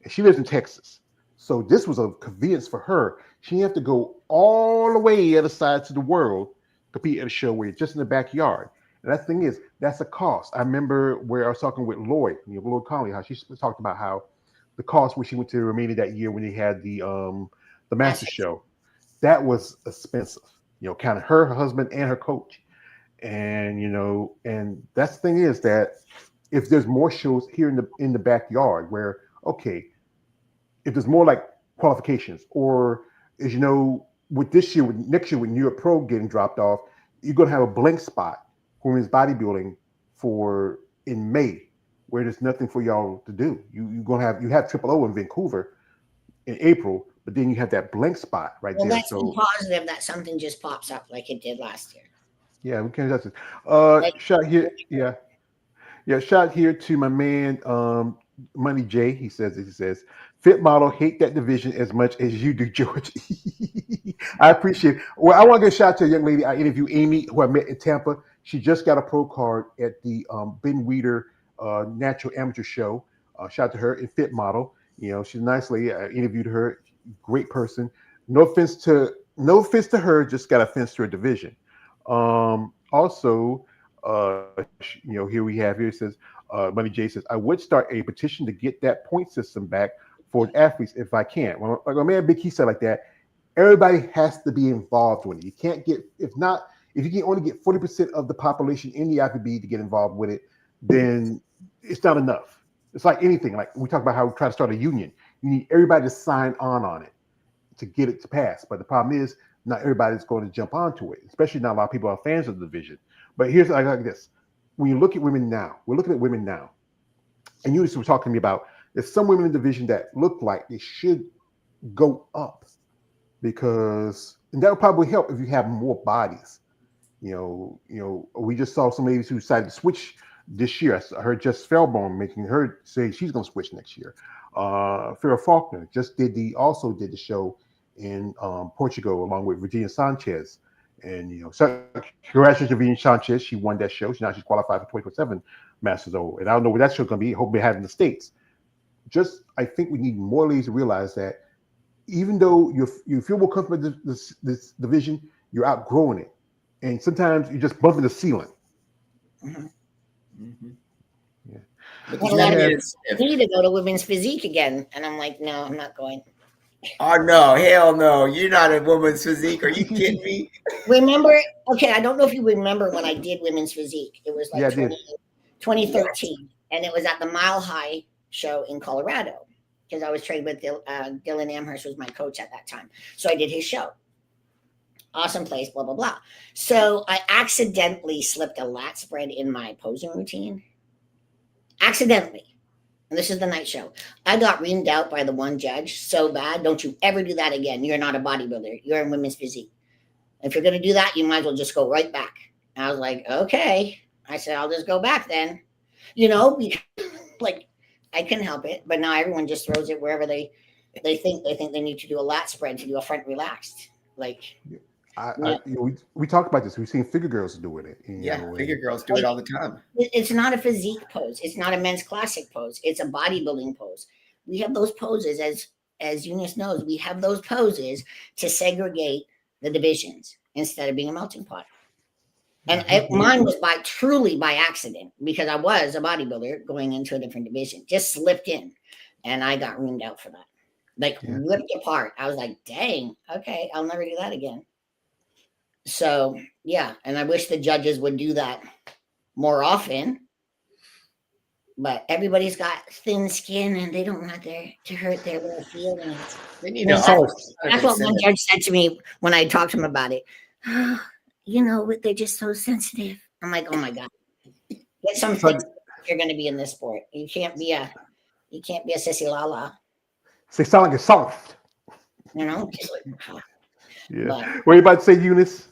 And she lives in Texas. So this was a convenience for her. She didn't have to go all the way the other side to the world to compete at a show where it's just in the backyard. And that thing is, that's a cost. I remember where I was talking with Lloyd Conley, how she talked about how the cost when she went to Romania that year when they had the Master Show, that was expensive. You know, kind of her husband, and her coach. And you know, and that's the thing is that if there's more shows here in the backyard where, okay, if there's more like qualifications, or as you know, with next year with New York Pro getting dropped off, you're gonna have a blank spot for women's bodybuilding for in May, where there's nothing for y'all to do. You have Triple O in Vancouver in April, but then you have that blank spot right there. That's so positive that something just pops up like it did last year. Yeah, we can't touch it. Shot here, yeah. Shot here to my man, Money J. He says, fit model hate that division as much as you do, George. I appreciate it. Well, I want to give a shout out to a young lady I interviewed, Amy, who I met in Tampa. She just got a pro card at the Ben Weeder Natural Amateur Show. Shout out to her in fit model. You know, she's a nice lady. I interviewed her. Great person. No offense to her. Just got offense to her division. Also, you know, here it says, Money J says, I would start a petition to get that point system back for athletes if I can. Well, like my man Big Key said like that, everybody has to be involved with it. You can't get, if you can only get 40% of the population in the IFBB to get involved with it, then it's not enough. It's like anything. Like we talk about how we try to start a union. You need everybody to sign on it to get it to pass. But the problem is not everybody's going to jump onto it, especially not a lot of people are fans of the division. But here's like this. When you look at women now, we're looking at women now. And you were talking to me about there's some women in the division that look like they should go up because and that would probably help if you have more bodies. We just saw some ladies who decided to switch this year. I heard Jess Felborn making her say she's going to switch next year. Farrah Faulkner just also did the show in Portugal along with Virginia Sanchez. And so congratulations to Virginia Sanchez. She won that show. She's qualified for 24/7 Masters O. And I don't know where that show's going to be. Hope they have in the States. I think we need more ladies to realize that even though you feel more comfortable with this division, you're outgrowing it. And sometimes you just bump in the ceiling. Mm-hmm. Mm-hmm. Yeah. But Well, I need to go to women's physique again. And I'm like, no, I'm not going. Oh, no, hell no. You're not a woman's physique. Are you kidding me? Remember, okay, I don't know if you remember when I did women's physique. It was like 2013. And it was at the Mile High show in Colorado because I was trained with Dylan Amherst was my coach at that time. So I did his show. Awesome place, blah, blah, blah. So I accidentally slipped a lat spread in my posing routine. Accidentally. And this is the night show. I got reamed out by the one judge so bad. Don't you ever do that again. You're not a bodybuilder. You're in women's physique. If you're going to do that, you might as well just go right back. And I was like, okay. I said, I'll just go back then. Because, like, I couldn't help it. But now everyone just throws it wherever they think they need to do a lat spread to do a front relaxed. Like, we talked about this. We've seen figure girls doing it. Figure girls do it all the time. It's not a physique pose. It's not a men's classic pose. It's a bodybuilding pose. We have those poses, as Eunice knows, we have those poses to segregate the divisions instead of being a melting pot. And mine was truly by accident because I was a bodybuilder going into a different division. Just slipped in, and I got reamed out for that. Like ripped apart. I was like, dang, okay, I'll never do that again. So, yeah, and I wish the judges would do that more often. But everybody's got thin skin and they don't want to hurt their little feelings. They need that's what one judge said to me when I talked to him about it. They're just so sensitive. I'm like, oh my God. Get some sense if you're going to be in this sport. You can't be a sissy lala. They sound like it's soft. Just like, yeah. What are you about to say, Eunice?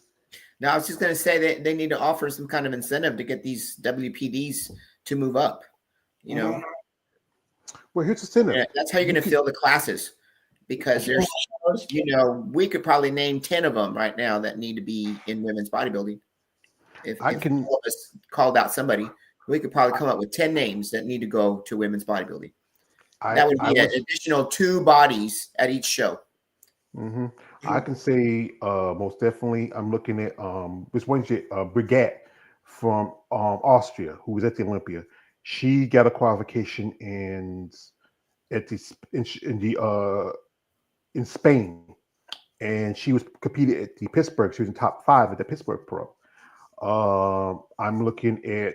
No, I was just going to say that they need to offer some kind of incentive to get these WPDs to move up. Well, here's the incentive. Yeah, that's how you're going to fill the classes because there's, we could probably name 10 of them right now that need to be in women's bodybuilding. If all of us called out somebody, we could probably come up with 10 names that need to go to women's bodybuilding. That would be an additional 2 bodies at each show. Mm-hmm. I can say most definitely. I'm looking at this one Brigette from Austria who was at the Olympia. She got a qualification in Spain, and she was competed at the Pittsburgh. She was in top 5 at the Pittsburgh Pro. I'm looking at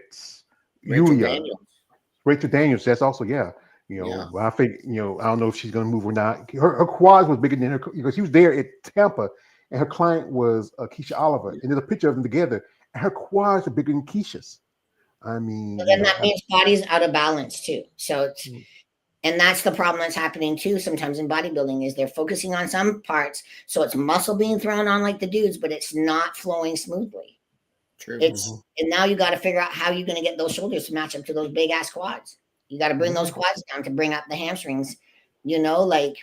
Rachel Daniels. That's also I think I don't know if she's going to move or not. Her quads was bigger than her because she was there at Tampa, and her client was Keisha Oliver, and there's a picture of them together, and her quads are bigger than Keisha's. I mean, then that means body's out of balance too. So and that's the problem that's happening too sometimes in bodybuilding is they're focusing on some parts, so it's muscle being thrown on like the dudes, but it's not flowing smoothly. True. And now you got to figure out how you're going to get those shoulders to match up to those big ass quads. You got to bring those quads down to bring up the hamstrings, like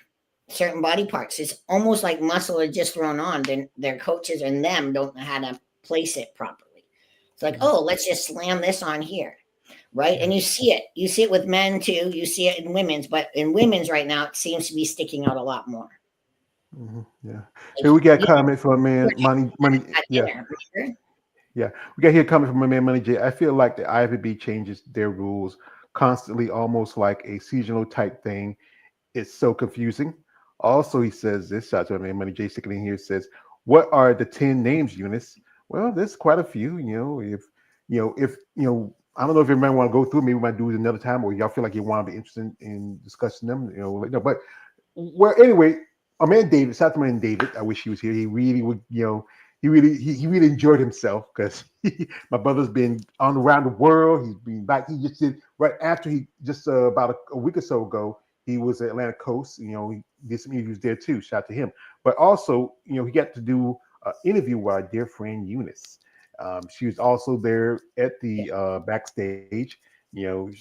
certain body parts. It's almost like muscle is just thrown on. Then their coaches and them don't know how to place it properly. It's like, oh, let's just slam this on here. Right. And you see it. You see it with men too. You see it in women's, but in women's right now, it seems to be sticking out a lot more. Mm-hmm. Yeah. Here we got a comment from a man, Money. Yeah. Yeah. We got here a comment from a man, Money J. I feel like the IFBB changes their rules constantly, almost like a seasonal type thing. It's so confusing. Also, he says this, shout out to a man, Money J, sticking in here, says, what are the 10 names, Eunice? Well, there's quite a few, if I don't know if you might want to go through. Maybe we might do it another time, or y'all feel like you want to be interested in discussing them. No. But well, anyway, our man David, South man David. I wish he was here. He really would. He really enjoyed himself because my brother's been on around the world. He's been back. He just did right after he just about a week or so ago. He was at Atlantic Coast. He did some interviews there too. Shout out to him. But also, he got to do an interview with our dear friend Eunice. She was also there at the backstage. Politicking.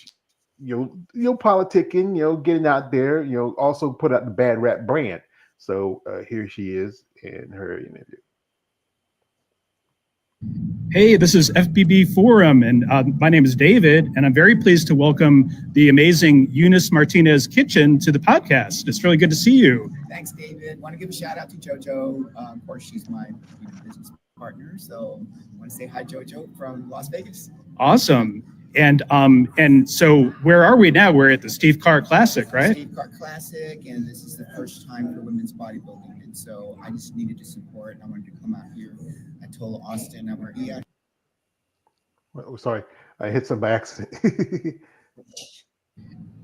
Getting out there. Also put out the Bad Rap brand. So here she is in her interview. Hey, this is FBB Forum, and my name is David, and I'm very pleased to welcome the amazing Eunice Martinez Kitchen to the podcast. It's really good to see you. Thanks, David. Want to give a shout out to JoJo. Of course, she's my business partner, so I want to say hi, JoJo from Las Vegas. Awesome. And so where are we now? We're at the Steve Karr Classic, right? Steve Karr Classic, and this is the first time for women's bodybuilding, and so I just needed to support. I wanted to come out here. I told Austin I'm already out. Oh, sorry, I hit some by accident.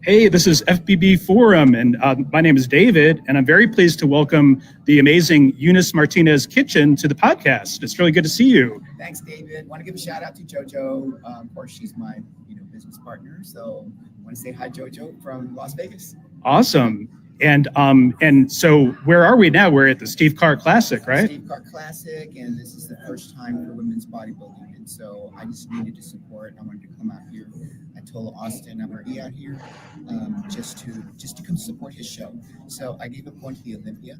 Hey, this is FBB Forum, and my name is David, and I'm very pleased to welcome the amazing Eunice Martinez Kitchen to the podcast. It's really good to see you. Thanks, David. Want to give a shout out to JoJo. Of course, she's my business partner, so I want to say hi, JoJo from Las Vegas. Awesome. And so where are we now? We're at the Steve Karr Classic, right? Steve Karr Classic, and this is the first time for women's bodybuilding, and so I just needed to support. I wanted to come out here. I told Austin I'm already out here just to come support his show. So I gave up going to the Olympia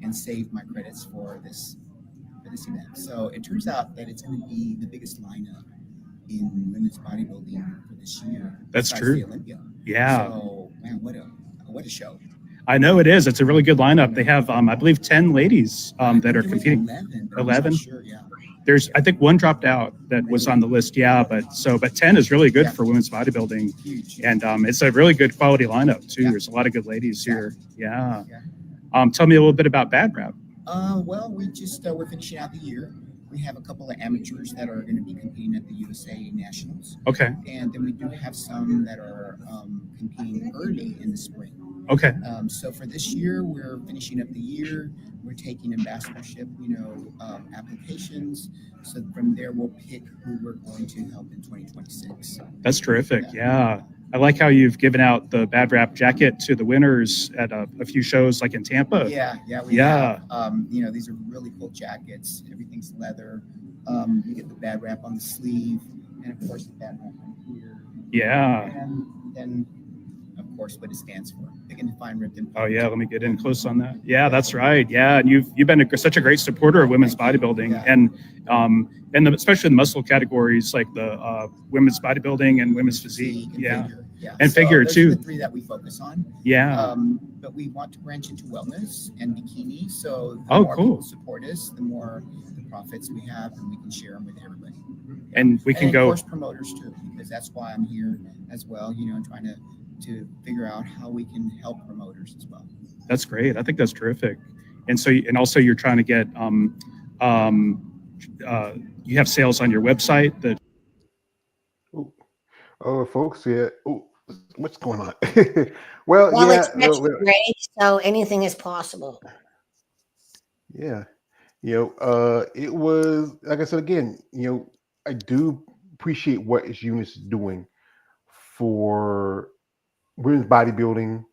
and saved my credits for this event. So it turns out that it's going to be the biggest lineup in women's bodybuilding for this year. That's true. The Olympia. Yeah. So man, what a show. I know it is. It's a really good lineup. They have, I believe, 10 ladies that are competing. 11. Sure, yeah. There's, I think, one dropped out that was on the list. Yeah, but 10 is really good for women's bodybuilding, and it's a really good quality lineup too. There's a lot of good ladies here. Yeah. Tell me a little bit about Bad Rap. Well, we're finishing out the year. We have a couple of amateurs that are going to be competing at the USA Nationals. Okay. And then we do have some that are competing early in the spring. Okay. So for this year, we're finishing up the year. We're taking ambassadorship, applications. So from there, we'll pick who we're going to help in 2026. That's terrific. Yeah. I like how you've given out the Bad Rap jacket to the winners at a few shows, like in Tampa. Yeah. We have. These are really cool jackets. Everything's leather. You get the Bad Rap on the sleeve, and of course the Bad Rap on here. Yeah. And then, of course, what it stands for. Big and fine ripped and. Oh yeah, let me get in close on that. Yeah, that's right. Yeah, and you've been such a great supporter of women's bodybuilding, and especially the muscle categories like the women's bodybuilding and women's physique. Yeah. And figure those too. Are the three that we focus on. Yeah. But we want to branch into wellness and bikini. So the more people support us, the more the profits we have, and we can share them with everybody. And we can of course promoters too, because that's why I'm here as well. And trying to figure out how we can help promoters as well. That's great. I think that's terrific. And so, and also you're trying to get you have sales on your website that. Oh, folks, yeah. Oh, what's going on? well, it's great. So anything is possible. Yeah. It was, like I said, again, I do appreciate what Eunice is doing for women's bodybuilding,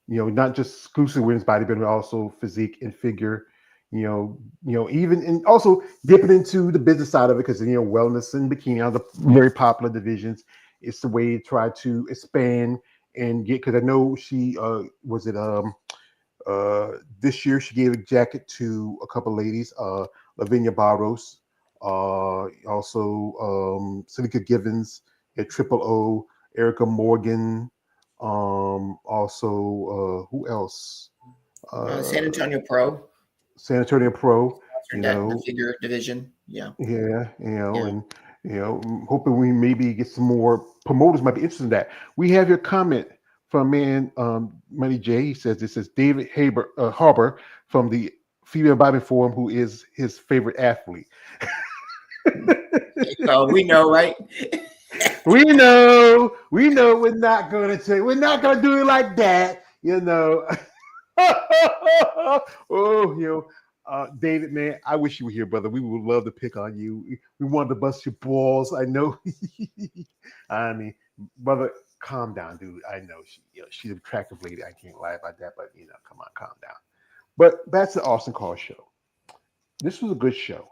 not just exclusive women's bodybuilding, also physique and figure, even, and also dipping into the business side of it, because, wellness and bikini are the very popular divisions. It's the way to try to expand and get, because I know she this year she gave a jacket to a couple ladies, Lavinia Barros, also Salika Givens at Triple O, Erica Morgan, also who else? San Antonio Pro. The figure division. Yeah. And hoping we maybe get some more promoters might be interested in that. We have your comment from man, Money J. He says, this is David Harbor from the Female Bodybuilding Forum, who is his favorite athlete. We know, right? We know we're not gonna take, we're not gonna do it like that, you know. Oh, David, man, I wish you were here, brother. We would love to pick on you. We wanted to bust your balls. I know. I mean, brother, calm down, dude. I know she's an attractive lady. I can't lie about that, but come on, calm down. But that's the Austin Call show. This was a good show,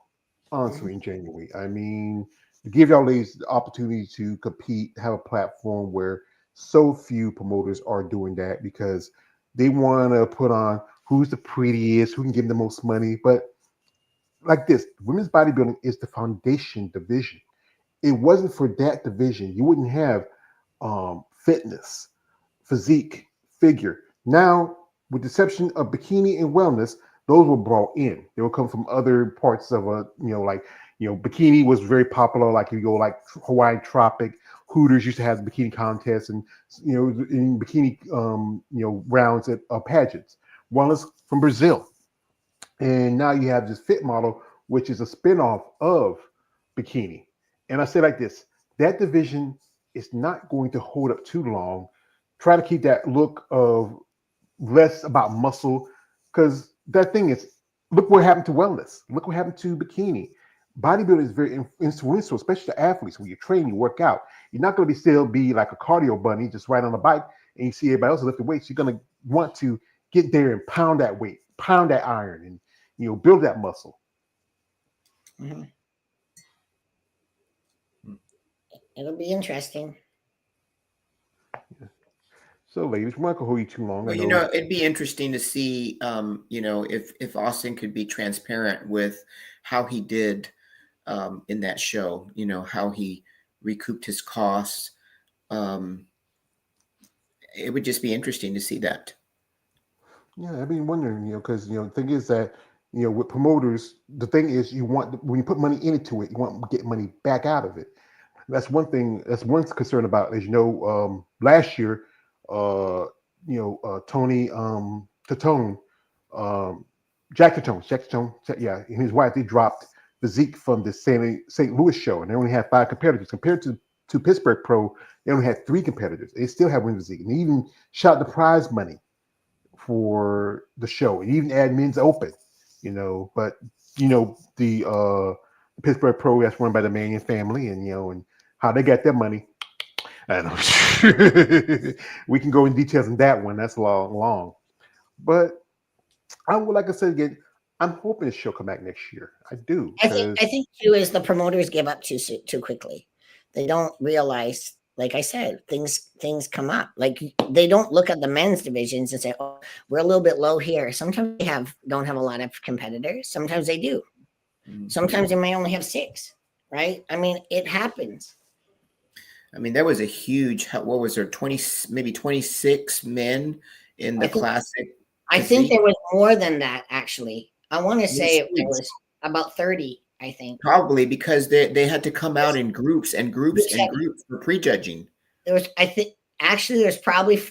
honestly, in January. I mean, to give y'all ladies the opportunity to compete, have a platform where so few promoters are doing that because they want to put on who's the prettiest, who can give them the most money. But like this, women's bodybuilding is the foundation division. It wasn't for that division, you wouldn't have fitness, physique, figure. Now, with the exception of bikini and wellness, those were brought in. They will come from other parts of bikini was very popular. Like you go like Hawaii Tropic, Hooters used to have bikini contests, and in bikini rounds at pageants. Wellness from Brazil, and now you have this fit model, which is a spinoff of bikini. And I say like this: that division is not going to hold up too long. Try to keep that look of less about muscle, because that thing is, look what happened to wellness. Look what happened to bikini. Bodybuilding is very influential, especially to athletes. When you train, you work out. You're not going to still be like a cardio bunny, just ride on a bike and you see everybody else lifting weights. You're going to want to get there and pound that weight, pound that iron, and build that muscle. Mm-hmm. It'll be interesting. So, ladies, we're not going to hold you too long. Well, it'd be interesting to see, if Austin could be transparent with how he did in that show, how he recouped his costs. It would just be interesting to see that. Yeah, I've been wondering, because the thing is that with promoters, the thing is when you put money into it, you want to get money back out of it. That's one thing. That's one concern about, as last year, Tony Tatone, Jack Tatone, yeah, and his wife, they dropped the Zeke from the St. Louis show, and they only had 5 competitors compared to Pittsburgh Pro. They only had 3 competitors. They still have winning Zeke, and they even shot the prize money for the show, and even add men's open, but the Pittsburgh Pro, that's run by the Mannion family, and how they got their money. I don't know. We can go in details on that one. That's long. But I would, like I said again, I'm hoping this show come back next year. I do. I think too is the promoters give up too quickly. They don't realize, like I said, things come up. Like they don't look at the men's divisions and say, "Oh, we're a little bit low here." Sometimes they don't have a lot of competitors. Sometimes they do. Sometimes they may only have 6. Right? I mean, it happens. I mean, there was a huge, what was there, 20, maybe 26 men in the classic? I think there was more than that, actually. I want to say it was about 30, I think. Probably because they had to come out in groups for prejudging. There's probably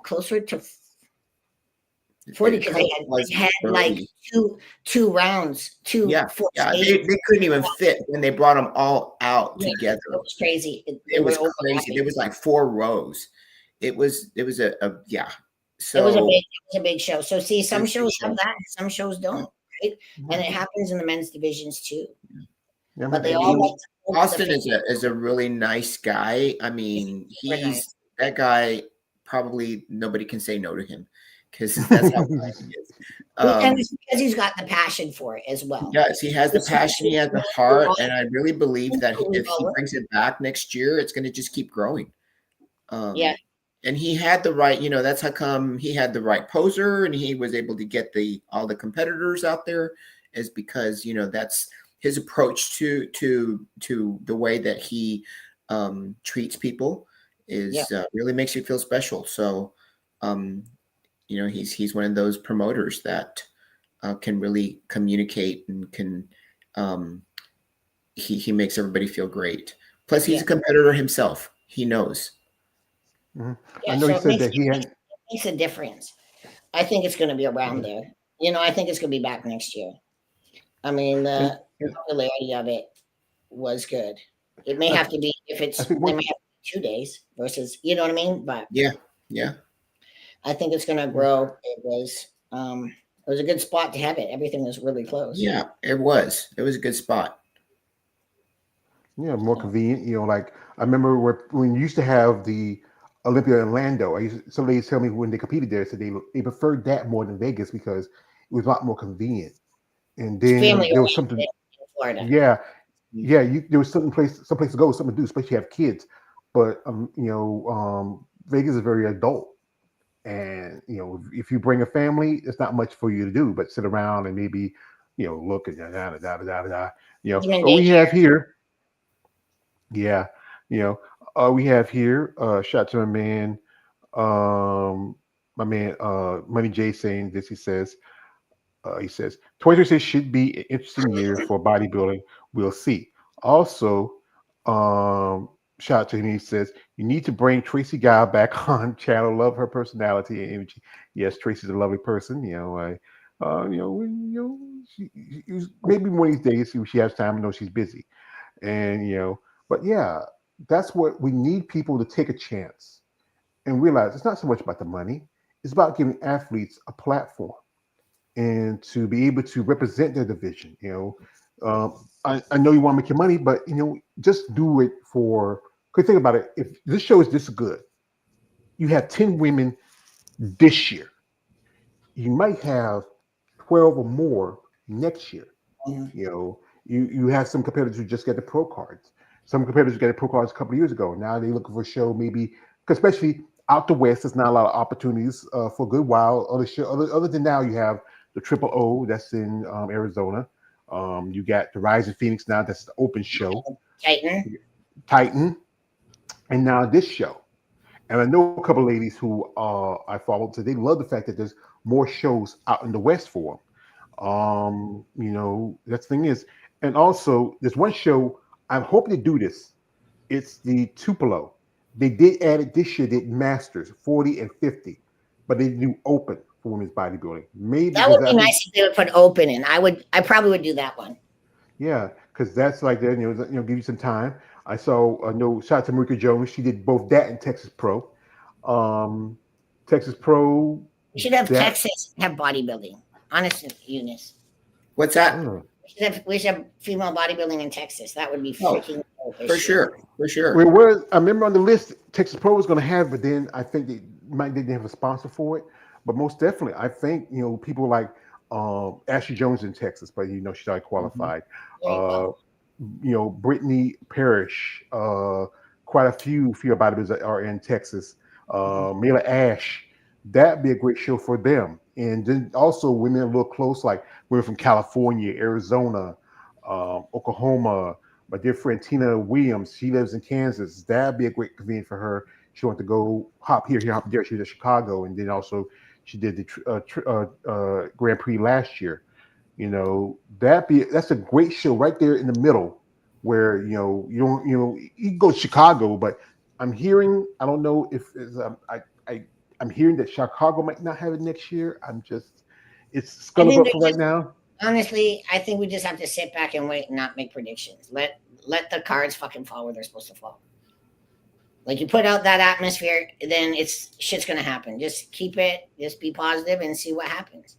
closer to 40 because they had like two rounds, Yeah, they couldn't even fit when they brought them all out together. It was crazy. It was crazy. There was like 4 rows. It was a yeah. So it was a big show. So see, some shows have that, some shows don't, right? And it happens in the men's divisions too. Yeah, but they all Austin is a really nice guy. I mean, that guy. Probably nobody can say no to him. Because that's how nice he is. And it's because he's got the passion for it as well. Yes, he has the passion, he has the heart, and I really believe that if he brings it back next year, it's going to just keep growing. And he had the right, that's how come he had the right poser, and he was able to get all the competitors out there, is because that's his approach to the way that he treats people is really makes you feel special. So. He's one of those promoters that can really communicate and can he makes everybody feel great. Plus, he's a competitor himself. He knows. Mm-hmm. I know he said that it makes a difference. I think it's going to be around there. I think it's going to be back next year. I mean, the popularity of it was good. It may have to be if it's I think they might have 2 days versus, you know what I mean? But Yeah. I think it's going to grow. It was a good spot to have it. Everything was really close. Yeah, it was. It was a good spot. Yeah, more convenient. Like I remember when you used to have the Olympia in Orlando. Some ladies tell me when they competed there, said they preferred that more than Vegas because it was a lot more convenient. And It's then family there was oriented something. in Florida. Yeah, yeah. There was someplace to go, something to do, especially if you have kids. But Vegas is very adult, and if you bring a family, it's not much for you to do but sit around and maybe look at da da da da da da. Even But we have daycare. here. Yeah, you know, we have here, shout to my man, Money J saying this. He says 2026 should be an interesting year for bodybuilding. We'll see. Also, shout out to him. He says you need to bring Tracy Guy back on channel. Love her personality and energy. Yes, Tracy's a lovely person. Maybe one of these days she has time. I know she's busy, and but yeah, that's what we need, people to take a chance and realize it's not so much about the money. It's about giving athletes a platform and to be able to represent their division. I know you want to make your money, but just do it for. Because think about it, if this show is this good, you have 10 women this year. You might have 12 or more next year. Mhm. You have some competitors who just get the pro cards. Some competitors got the pro cards a couple of years ago. Now they're looking for a show, maybe, 'cause especially out the west, there's not a lot of opportunities for a good while. Other than now, you have the Triple O that's in Arizona. You got the Rising Phoenix now, that's the open show. Titan. Titan, and now this show. And I know a couple of ladies who I followed, so they love the fact that there's more shows out in the west for them. That thing is, and also there's one show I'm hoping to do this. It's the Tupelo. They did add it this year. Did Masters 40 and 50, but they do open for women's bodybuilding. Maybe That because would be nice if they would put open in. I probably would do that one. yeah, because that's like that. Give you some time. I know. Shout out to Marika Jones. She did both that and Texas Pro. Um, Texas Pro. We should have That. Texas have bodybuilding. Honest, Eunice. What's that? We should have female bodybuilding in Texas. That would be freaking cool For sure. I remember on the list Texas Pro was going to have, but then I think they didn't have a sponsor for it. But most definitely, I think people like Ashley Jones in Texas, but she's already qualified. Brittany Parrish, quite a few female bodybuilders that are in Texas. Mila Ash, that'd be a great show for them. And then also women a little close, like women from California, Arizona, Oklahoma. My dear friend Tina Williams, she lives in Kansas. That'd be a great convenience for her. She wanted to go hop here, hop there. She was in Chicago, and then also she did the Grand Prix last year. That's a great show right there in the middle, where you can go to Chicago, but I'm hearing, I don't know if I'm hearing that Chicago might not have it next year. It's scuttlebutt for right now. Honestly, I think we just have to sit back and wait and not make predictions. Let the cards fucking fall where they're supposed to fall. Like, you put out that atmosphere, then shit's gonna happen. Just keep it, just be positive and see what happens.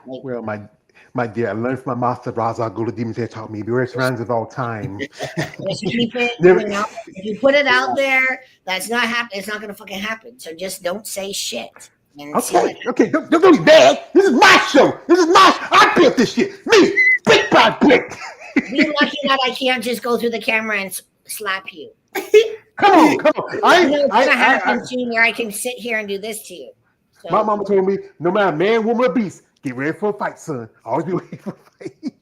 Well, my dear, I learned from my master Raza Gula Demons here taught me beware surroundings of all time. Just keep it, if you put it out there, that's not happening. It's not gonna fucking happen. So just don't say shit. Okay, don't be bad. This is my show. I built this shit. Me, brick by brick. Be lucky that I can't just go through the camera and slap you. Come on. It's gonna happen soon where I can sit here and do this to you. So, my mama told me, no matter man, woman, or beast, get ready for a fight, son. Always be ready for a fight.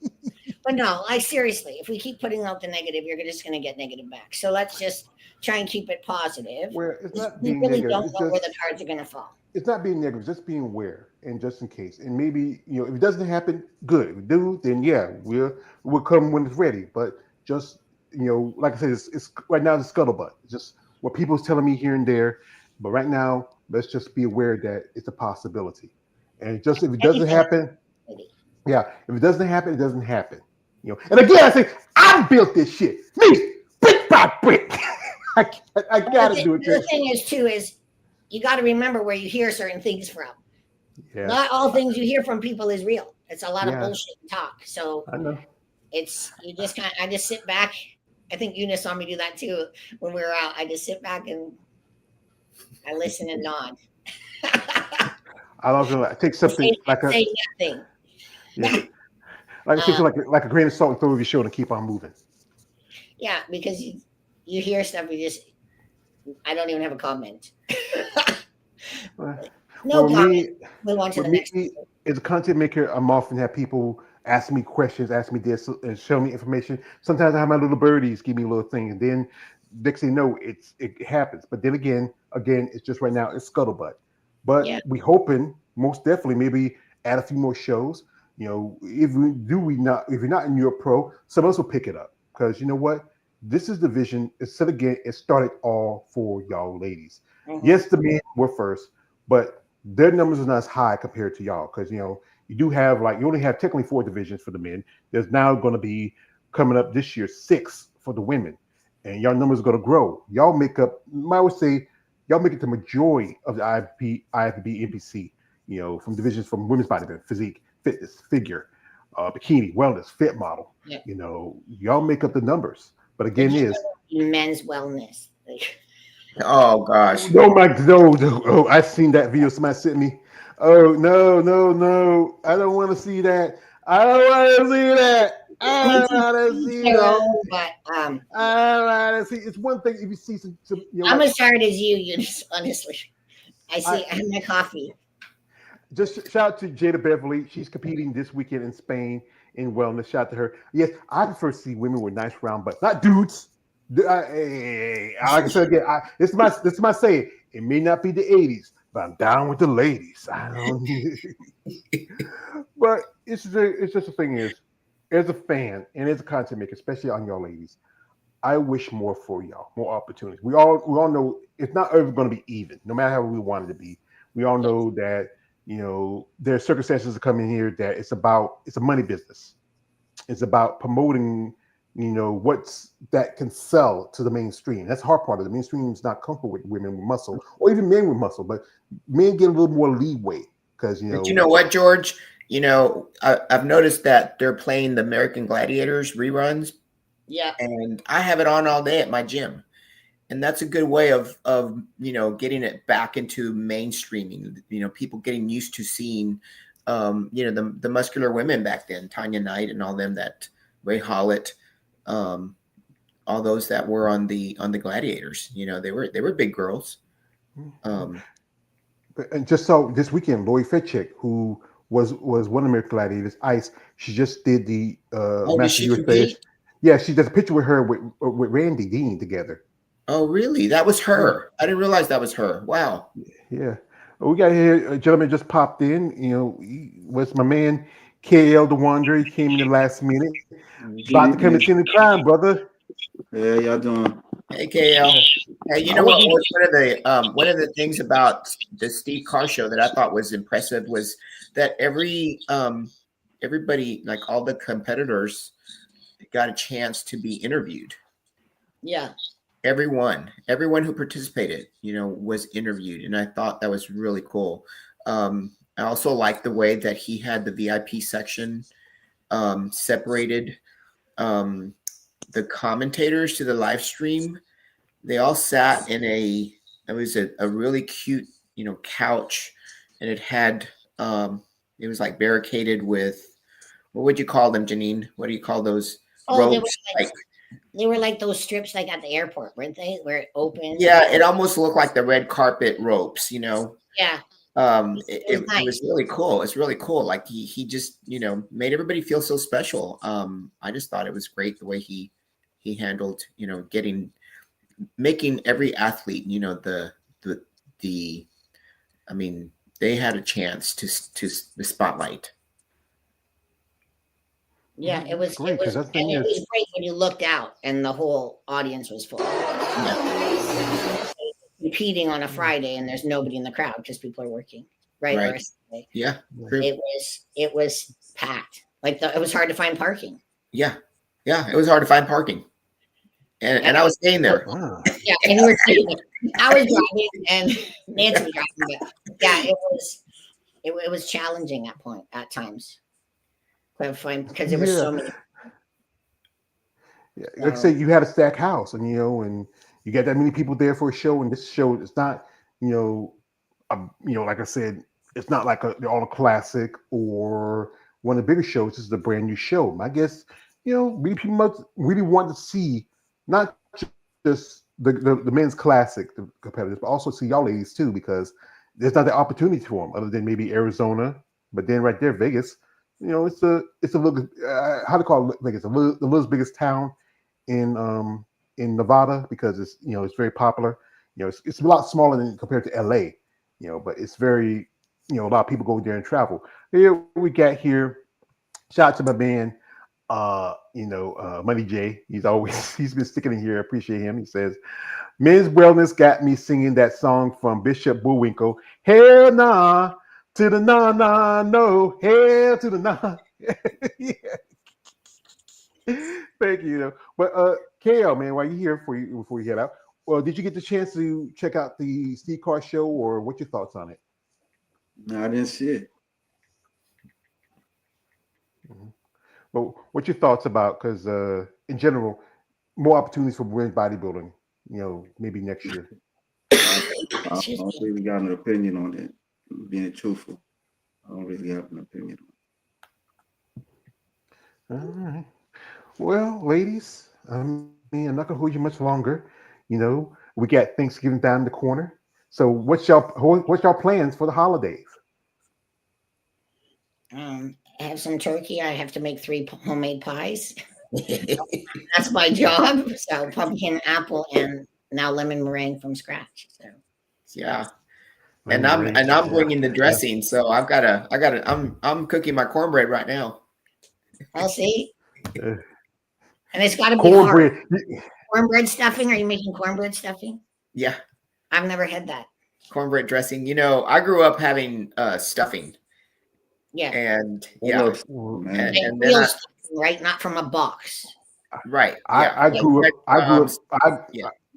But no, seriously, if we keep putting out the negative, you're just gonna get negative back. So let's just try and keep it positive. Well, it's not we being really negative. don't know where the cards are gonna fall. It's not being negative, just being aware, and just in case. And maybe if it doesn't happen, good. If it do, then yeah, we'll come when it's ready. But just like I said, it's right now the scuttlebutt. It's just what people's telling me here and there. But right now, let's just be aware that it's a possibility. And just if it doesn't happen, yeah, if it doesn't happen, it doesn't happen. And again, I say I built this shit. Me, brick stop it. I gotta do it. The thing is too is you got to remember where you hear certain things from. Yeah, Not all things you hear from people is real. It's a lot of Yeah. bullshit talk. So I know. it's you just kind. I just sit back. I think Eunice saw me do that too when we were out. I just sit back and I listen and nod. I also like take something like a say nothing. yeah, like take something like a grain of salt and throw it over your shoulder and keep on moving. Yeah, because you hear stuff, you just I don't even have a comment. No comment. Move on to the next. As a content maker, I'm often have people ask me questions, ask me this, and show me information. Sometimes I have my little birdies give me a little thing, and then next thing you know, it happens. But then again, it's just right now it's scuttlebutt. But we hoping most definitely maybe add a few more shows. You know, if you're not in Europe Pro, some else will pick it up because you know what, this is the vision. It started all for y'all ladies. Mm-hmm. Yes, the men were first, but their numbers are not as high compared to y'all because you know you do have you only have technically 4 divisions for the men. There's now going to be coming up this year 6 for the women, and y'all numbers are going to grow. Y'all make up, I would say, y'all make it the majority of the IFBB, NPC. You know, from divisions from women's bodybuilding, physique, fitness, figure, bikini, wellness, fit model. Yeah. You know, y'all make up the numbers. But again, men's wellness. Oh gosh! No, no! I've seen that video somebody sent me. Oh no! I don't want to see that. I don't want to see that. I don't want to see that. But I don't want to see. It's one thing if you see some you know, I'm as tired as you. Honestly, I have my coffee. Just shout out to Jada Beverly. She's competing this weekend in Spain in wellness. Shout out to her. Yes, I prefer to see women with nice round butts, not dudes. Like I said again, this is my saying. It may not be the 80s, but I'm down with the ladies. I don't. But it's just the thing is, as a fan and as a content maker, especially on y'all ladies, I wish more for y'all, more opportunities. We all know it's not ever going to be even, no matter how we want it to be. We all know that. You know, there are circumstances that come in here that it's a money business. It's about promoting, you know, that can sell to the mainstream. That's the hard part of it. The mainstream is not comfortable with women with muscle or even men with muscle, but men get a little more leeway because, you know. But you know what, George? You know, I've noticed that they're playing the American Gladiators reruns. Yeah. And I have it on all day at my gym. And that's a good way of you know, getting it back into mainstreaming. You know, people getting used to seeing, you know, the muscular women back then, Tanya Knight and all them, that Ray Hollett, all those that were on the Gladiators. You know, they were big girls. And just so this weekend, Lori Fetchick, who was one of American Gladiators, Ice, she just did the Master USA. Yeah, she does a picture with her with Randy Dean together. Oh, really? That was her. I didn't realize that was her. Wow. Yeah. Well, we got here a gentleman just popped in. You know, he was my man, KL the Wanderer. He came in the last minute. About to come and see the crime, brother. Yeah, y'all doing? Hey, KL. Hey, you know what was one of the things about the Steve Karr show that I thought was impressive was that everybody, like all the competitors, got a chance to be interviewed. Yeah. Everyone who participated, you know, was interviewed, and I thought that was really cool. I also liked the way that he had the VIP section separated. The commentators to the live stream, they all sat in it was a really cute, you know, couch, and it had it was like barricaded with, what would you call them, Janine? What do you call those ropes? They were like those strips like at the airport, weren't they? Where it opens. Yeah, it almost looked like the red carpet ropes, you know. Yeah. It was really cool. It's really cool. Like he just, you know, made everybody feel so special. I just thought it was great the way he handled, you know, making every athlete, you know, I mean, they had a chance to the spotlight. Yeah, it was great. It was great when you looked out and the whole audience was full. Yeah. Competing on a Friday and there's nobody in the crowd because people are working, right? Yeah, it was packed. Like it was hard to find parking. Yeah, it was hard to find parking. and I was staying there. Ah. Yeah, and you were sitting there. I was driving, and Nancy was driving. But yeah, it was challenging at times. Because there were Yeah. so many. Yeah, like I said, you had a stacked house, and and you got that many people there for a show, and this show is not, like I said, it's not like all a classic or one of the bigger shows. This is a brand new show. I guess, really people must really want to see not just the men's classic, the competitors, but also see y'all ladies too, because there's not the opportunity for them other than maybe Arizona, but then right there, Vegas. It's a little how to call it Vegas, the little biggest town in Nevada, because it's very popular. It's a lot smaller than compared to LA. But it's very a lot of people go there and travel. Here we got here. Shout out to my man, Money J. He's been sticking in here. I appreciate him. He says, "Men's Wellness got me singing that song from Bishop Bullwinkle. Hell nah to the nah nah no. Hell to the nah." Yeah. Thank you. But KL, man, while you're here before you head out, well, did you get the chance to check out the Steve Karr show, or what's your thoughts on it? No, I didn't see it. Mm-hmm. But what's your thoughts about, because in general, more opportunities for women's bodybuilding, maybe next year? I don't really got an opinion on it. Being truthful, I don't really have an opinion on it. All right. Well, ladies, I mean, I'm not gonna hold you much longer. We got Thanksgiving down the corner. So, what's y'all plans for the holidays? I have some turkey. I have to make 3 homemade pies. That's my job. So pumpkin, apple, and now lemon meringue from scratch. So Yeah. And I'm bringing the dressing, so I'm cooking my cornbread right now. I'll see. And it's got to be cornbread. hard. Cornbread stuffing? Are you making cornbread stuffing? Yeah. I've never had that. Cornbread dressing. I grew up having stuffing. Yeah. And and real stuffing, right? Not from a box. Right. I grew up.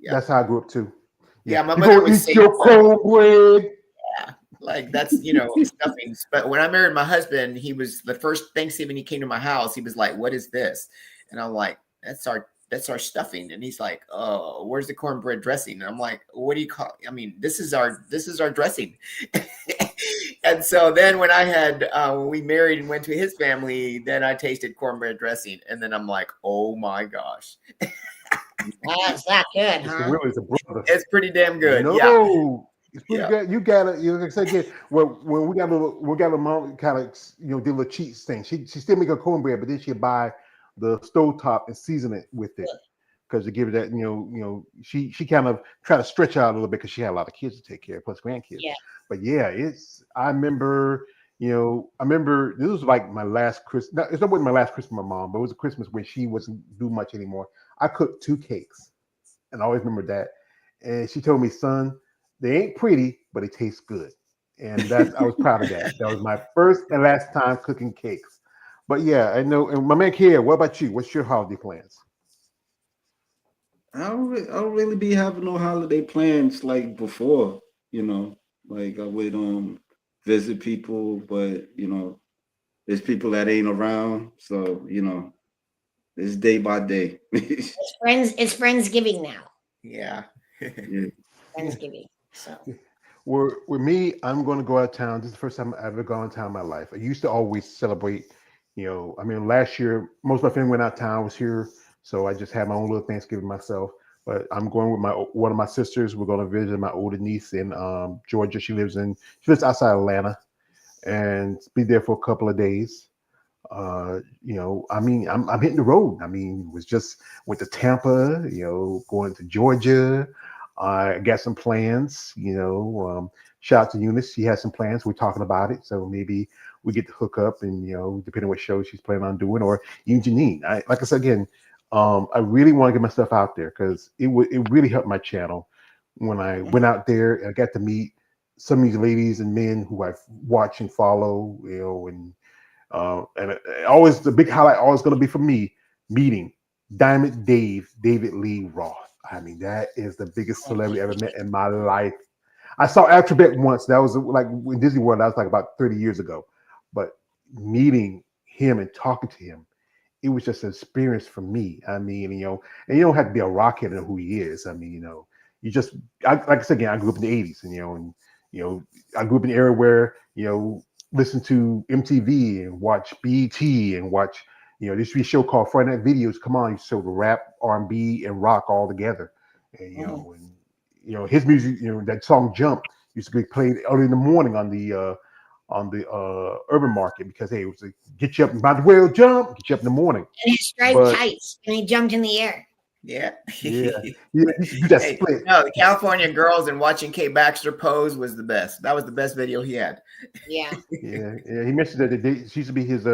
That's how I grew up too. Yeah, my mother would say your cornbread. Yeah, like that's stuffings. But when I married my husband, he was the first Thanksgiving he came to my house. He was like, "What is this?" And I'm like, "That's our stuffing." And he's like, "Oh, where's the cornbread dressing?" And I'm like, "What do you call it? I mean, this is our dressing." And so then when I had when we married and went to his family, then I tasted cornbread dressing, and then I'm like, "Oh my gosh." That's that good, huh? It's pretty damn good. No, yeah. It's pretty good. You gotta, like I said again. When we got a mom kind of did a little cheats thing. She still make a cornbread, but then she'd buy the stovetop and season it with it, because to give it that she kind of tried to stretch out a little bit because she had a lot of kids to take care of, plus grandkids. Yeah. But yeah, I remember this was like my last Christmas. It wasn't my last Christmas with my mom, but it was a Christmas when she wasn't do much anymore. I cooked 2 cakes, and I always remember that. And she told me, "Son, they ain't pretty, but they taste good." And I was proud of that. That was my first and last time cooking cakes. But yeah, I know. And my man Karr, what about you? What's your holiday plans? I don't really be having no holiday plans like before. Like I would visit people, but there's people that ain't around, so it's day by day. It's Friendsgiving now. Yeah. Friendsgiving. So. With me, I'm going to go out of town. This is the first time I've ever gone out of town in my life. I used to always celebrate. Last year, most of my family went out of town. I was here, so I just had my own little Thanksgiving myself. But I'm going with one of my sisters. We're going to visit my older niece in Georgia. She lives outside Atlanta, and be there for a couple of days. I'm hitting the road. Was just went to Tampa, going to Georgia. I got some plans, shout out to Eunice. She has some plans. We're talking about it. So maybe we get to hook up and, depending on what show she's planning on doing, or even Janine. Like I said, again, I really want to get my stuff out there, because it really helped my channel when I went out there. I got to meet some of these ladies and men who I watch and follow, and always the big highlight always going to be for me meeting Diamond David Lee Roth. I mean, that is the biggest celebrity I ever met in my life. I saw Alphabet once. That was like in Disney World. That was like about 30 years ago. But meeting him and talking to him, it was just an experience for me. I mean, and you don't have to be a rockhead to know who he is. I mean, you just like I said again, I grew up in the '80s, and I grew up in an era where listen to MTV and watch BET and watch there used to be a show called Friday Night Videos. Come on, you show the rap, R&B, and rock all together, and his music, that song "Jump" used to be played early in the morning on the urban market because hey, it was like, get you up, might as well jump, get you up in the morning. And his striped But tights, and he jumped in the air. Yeah. yeah, you used to do that Hey, split. no, the California Girls and watching Kate Baxter pose was the best. That was the best video he had. Yeah. Yeah. He mentioned that she used to be his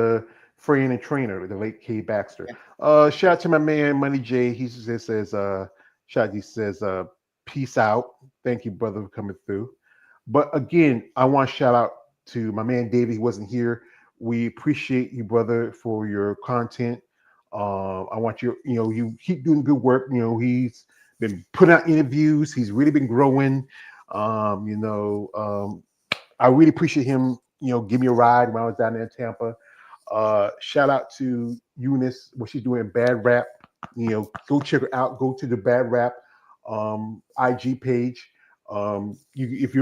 friend and trainer, the late Kay Baxter. Shout out to my man Money J. He says he says peace out. Thank you, brother, for coming through. But again, I want to shout out to my man David. He wasn't here. We appreciate you, brother, for your content. I want you keep doing good work. He's been putting out interviews. He's really been growing. I really appreciate him, give me a ride when I was down there in Tampa. Shout out to Eunice, what she's doing in Bad Rap. Go check her out. Go to the Bad Rap IG page. Ladies, if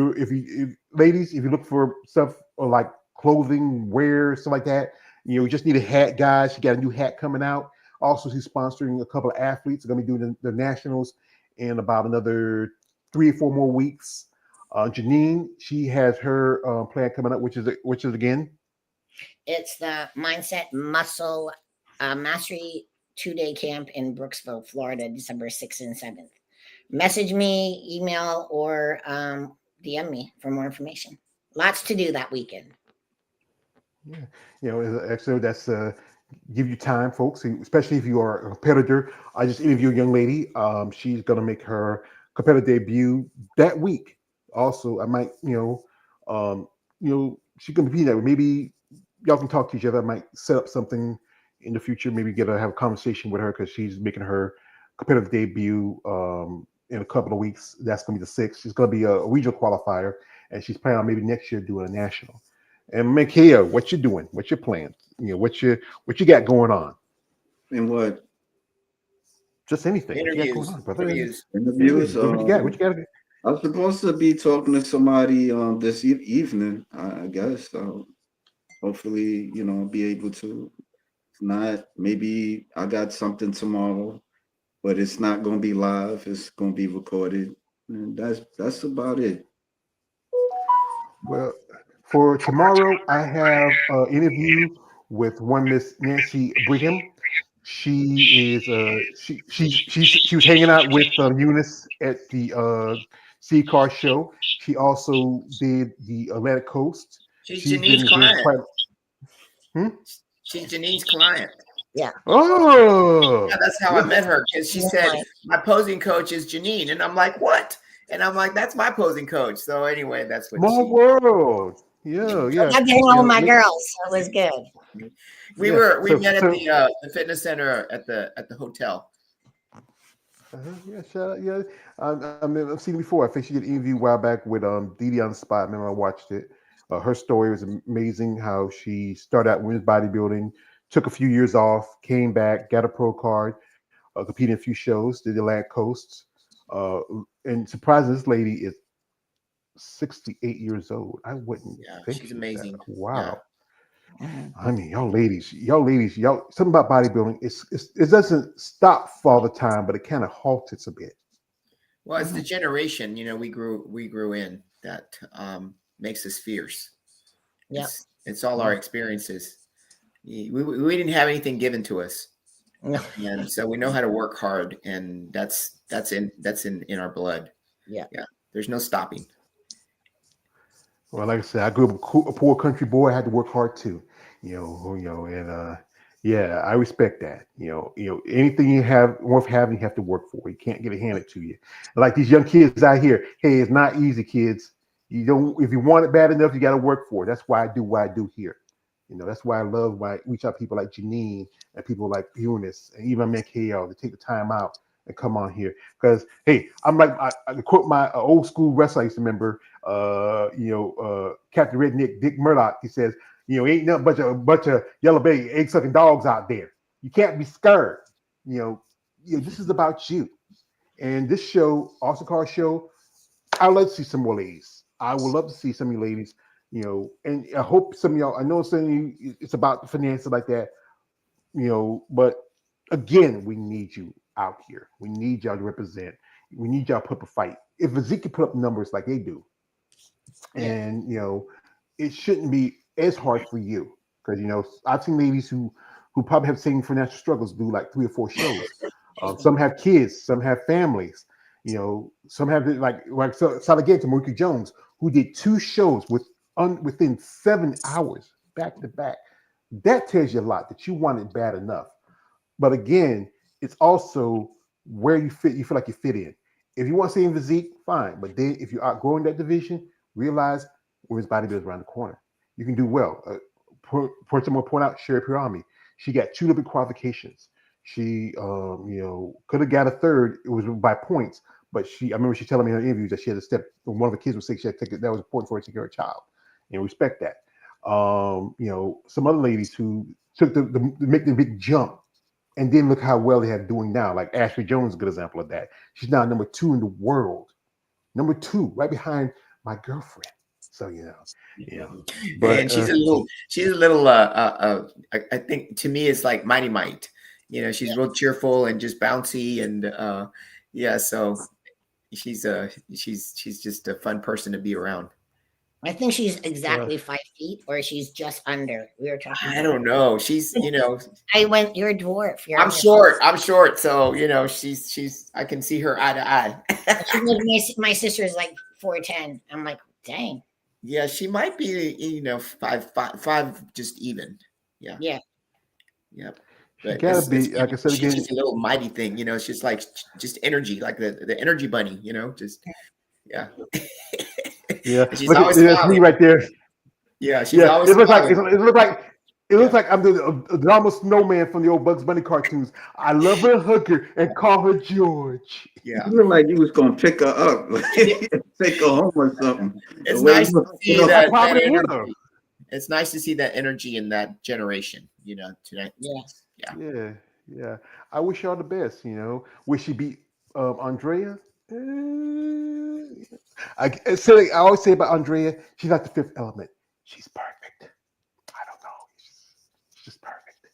you look for stuff or like clothing, wear, stuff like that, you just need a hat, guys. She got a new hat coming out. Also, she's sponsoring a couple of athletes. They're going to be doing the nationals in about another 3 or 4 more weeks. Janine, she has her plan coming up, which is again. It's the Mindset Muscle Mastery 2-day camp in Brooksville, Florida, December 6th and 7th. Message me, email, or DM me for more information. Lots to do that weekend. Yeah, actually, that's give you time, folks, especially if you are a competitor. I just interviewed a young lady. She's gonna make her competitive debut that week. Also, I might, she can be that. Maybe y'all can talk to each other. I might set up something in the future. Maybe have a conversation with her because she's making her competitive debut in a couple of weeks. That's gonna be the 6th. She's gonna be a regional qualifier, and she's planning on maybe next year doing a national. And Micaiah, what you doing? What's your plan? What you got going on? And what? Just anything. What you got going Interviews. on, brother? Interviews. What you got? What you got? I'm supposed to be talking to somebody this evening, I guess. Hopefully, be able to. If not, maybe I got something tomorrow, but it's not going to be live. It's going to be recorded, and that's about it. Well, for tomorrow, I have an interview with one Miss Nancy Brigham. She is she was hanging out with Eunice at the Karr show. She also did the Atlantic Coast. She's She's Janine's been doing client. quite. She's Janine's client. Yeah. Oh, Yeah, that's how I met her because she said my posing coach is Janine, and I'm like, what? And I'm like, that's my posing coach. So anyway, that's what small world. Yeah. I got to hang out with my girls, so it was good. We met at the fitness center at the hotel. Yeah. I mean, I've seen it before. I think she did an interview a while back with Dee on the Spot. I remember I watched it. Her story was amazing. How she started out women's bodybuilding, took a few years off, came back, got a pro card, competed in a few shows, did the Atlantic Coast, and surprisingly, this lady is 68 years old. I wouldn't think she's amazing. Wow. Yeah. I mean, y'all ladies, something about bodybuilding. It doesn't stop for all the time, but it kind of halts it a bit. Well, it's the generation, we grew in that makes us fierce. Yeah. It's all our experiences. We didn't have anything given to us. No. And so we know how to work hard, and that's in our blood. Yeah. There's no stopping. Well, like I said, I grew up a poor country boy. I had to work hard too, and I respect that. Anything you have worth having, you have to work for. You can't get it handed to you. Like these young kids out here, hey, it's not easy, kids. If you want it bad enough, you got to work for it. That's why I do what I do here. That's why I love why I reach out to people like Janine and people like Eunice and even Mick Hale to take the time out and come on here. Because hey, I'm like I quote my old school wrestler I used to remember, Captain Redneck Dick Murdoch. He says, ain't nothing but a bunch of yellow belly egg sucking dogs out there. You can't be scared. This is about you. And this show, Austin Karr show, I'd like to see some more ladies. I would love to see some of you ladies, and I hope some of y'all, I know some of you, it's about the finances like that, but again, we need you out here. We need y'all to represent. We need y'all to put up a fight. If Ezekiel put up numbers like they do, and, it shouldn't be as hard for you because, I've seen ladies who probably have the same financial struggles do like 3 or 4 shows. Some have kids, some have families. Some have like Salagate Marika Jones, who did 2 shows within 7 hours back to back. That tells you a lot that you want it bad enough. But again, it's also where you fit. You feel like you fit in. If you want to stay in physique, fine. But then if you're outgrowing that division, realize women's bodybuilding around the corner. You can do well. Someone point out Sherry Pirami. She got 2 Olympic qualifications. She, could have got a third. It was by points, but I remember she telling me in her interviews that she had to step. When one of the kids was sick, she had to take it. That was important for her to take care of her child, and respect that. Some other ladies who took the make the big jump, and then look how well they have doing now. Like Ashley Jones is a good example of that. She's now number 2 in the world, number 2, right behind my girlfriend. So but and she's a little. I think to me it's like Mighty Might. She's real cheerful and just bouncy, and so she's just a fun person to be around. I think she's exactly 5 feet, or she's just under. We were talking. I don't know. She's, You're a dwarf. I'm short. So she's. I can see her eye to eye. My sister is like 4'10". I'm like, dang. Yeah, she might be. 5'5", just even. Yeah. Yeah. Yep. But gotta be, like I said again, she's just a little mighty thing. It's just like energy, like the energy bunny. Just yeah. Yeah, she's always it's me right there. Yeah, she's always. It looks like I'm the almost snowman from the old Bugs Bunny cartoons. I love her, hug her, and call her George. Yeah, you look like you was gonna pick her up, take her home or something. It's nice to see that energy. It's nice to see that energy in that generation. Today. Yeah. I wish y'all the best. Wish she beat Andrea. I always say about Andrea, she's like the 5th element. She's perfect. I don't know. She's just perfect.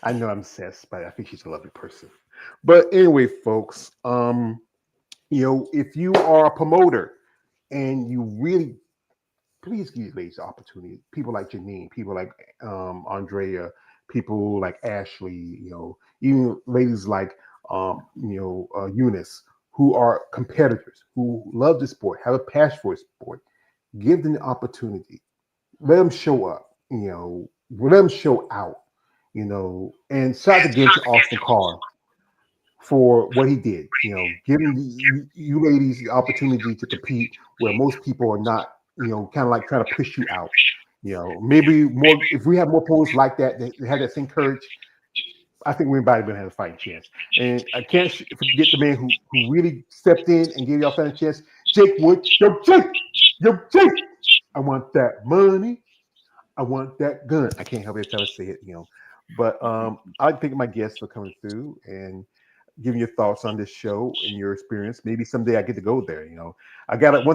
I know I'm obsessed, but I think she's a lovely person. But anyway, folks, if you are a promoter and you really, please give these ladies the opportunity. People like Janine, people like Andrea, people like Ashley, even ladies like Eunice, who are competitors, who love the sport, have a passion for the sport. Give them the opportunity. Let them show up, let them show out, and shout out again to Austin Karr for what he did, giving you ladies the opportunity to compete where most people are not, kind of like trying to push you out. Maybe more, if we have more opponents like that, they have that same courage, I think women bodybuilding has a fighting chance. And I can't forget the man who really stepped in and gave y'all a fighting chance, Jake Wood. Yo, Jake, I want that money. I want that gun. I can't help it tell us say it, But I like to thank my guests for coming through and giving your thoughts on this show and your experience. Maybe someday I get to go there. One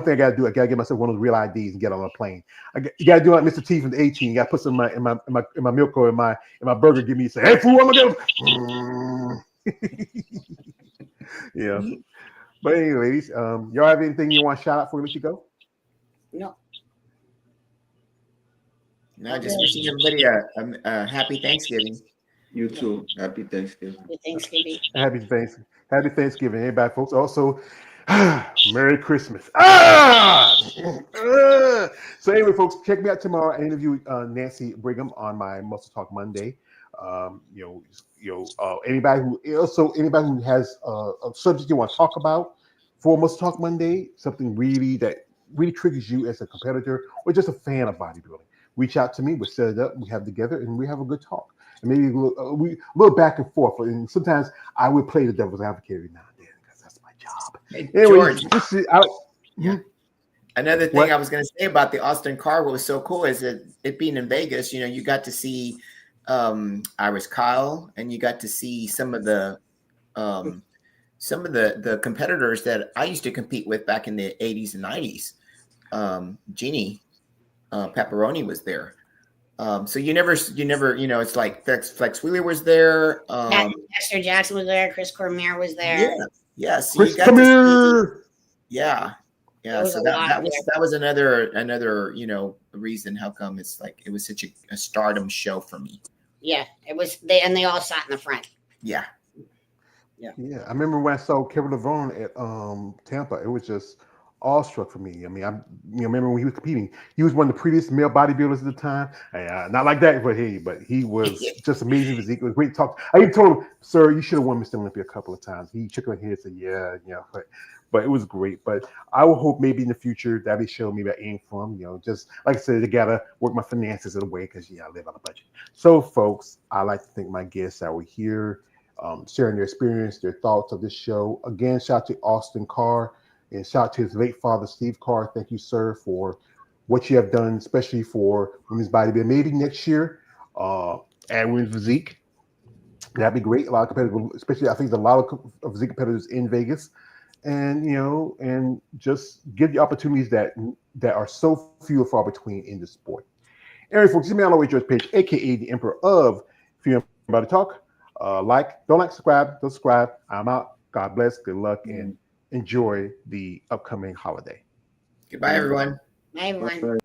thing I gotta do. I gotta get myself one of those real IDs and get on a plane. You gotta do like Mr. T from the 18. You gotta put some in my milk or in my burger. Give me say, hey fool, I'm gonna yeah. But anyway, ladies, y'all have anything you want to shout out before we let you go? No. No, just wishing everybody a happy Thanksgiving. You too. Happy Thanksgiving. Happy Thanksgiving, everybody, folks. Also, Merry Christmas. So anyway, folks, check me out tomorrow. I interview Nancy Brigham on my Muscle Talk Monday. Anybody who has a subject you want to talk about for Muscle Talk Monday, something that really triggers you as a competitor or just a fan of bodybuilding. reach out to me. We set it up. We have together, and we have a good talk. And maybe a little back and forth. And sometimes I would play the devil's advocate every now and then because that's my job. Hey, Anyway, George. yeah. Another thing What? I was going to say about the Austin Karr, what was so cool is that it being in Vegas, you got to see Iris Kyle, and you got to see some of the competitors that I used to compete with back in the 80s and 90s. Jeannie Pepperoni was there. So you never, it's like Flex Wheeler was there. Dexter Jackson was there. Chris Cormier was there. Yeah. So Chris, you got come to here. yeah. Was So a that lot was another reason how come it's like it was such a stardom show for me. Yeah, it was. They all sat in the front. Yeah. Yeah, I remember when I saw Kevin Lavone at Tampa. It was just awestruck for me. I mean, I remember when he was competing. He was one of the prettiest male bodybuilders at the time. Not like that, but he was just amazing physique. It was great to talk. I even told him, "Sir, you should have won Mr. Olympia a couple of times." He shook my head and said, "Yeah, but it was great." But I will hope maybe in the future that they show me where I aim from. Just like I said, I gotta work my finances in a way because I live on a budget. So, folks, I like to thank my guests that were here. Sharing their experience, their thoughts of this show. Again, shout out to Austin Karr and shout out to his late father, Steve Karr. Thank you, sir, for what you have done, especially for women's bodybuilding. Maybe next year, at women's physique. That'd be great. A lot of competitors, especially I think there's a lot of physique competitors in Vegas, and and just give the opportunities that are so few and far between in the sport. Anyway, folks, this is me on the George Page, aka the Emperor of Female Body Talk. Don't subscribe. I'm out. God bless, good luck, and enjoy the upcoming holiday. Goodbye, everyone. Bye, everyone.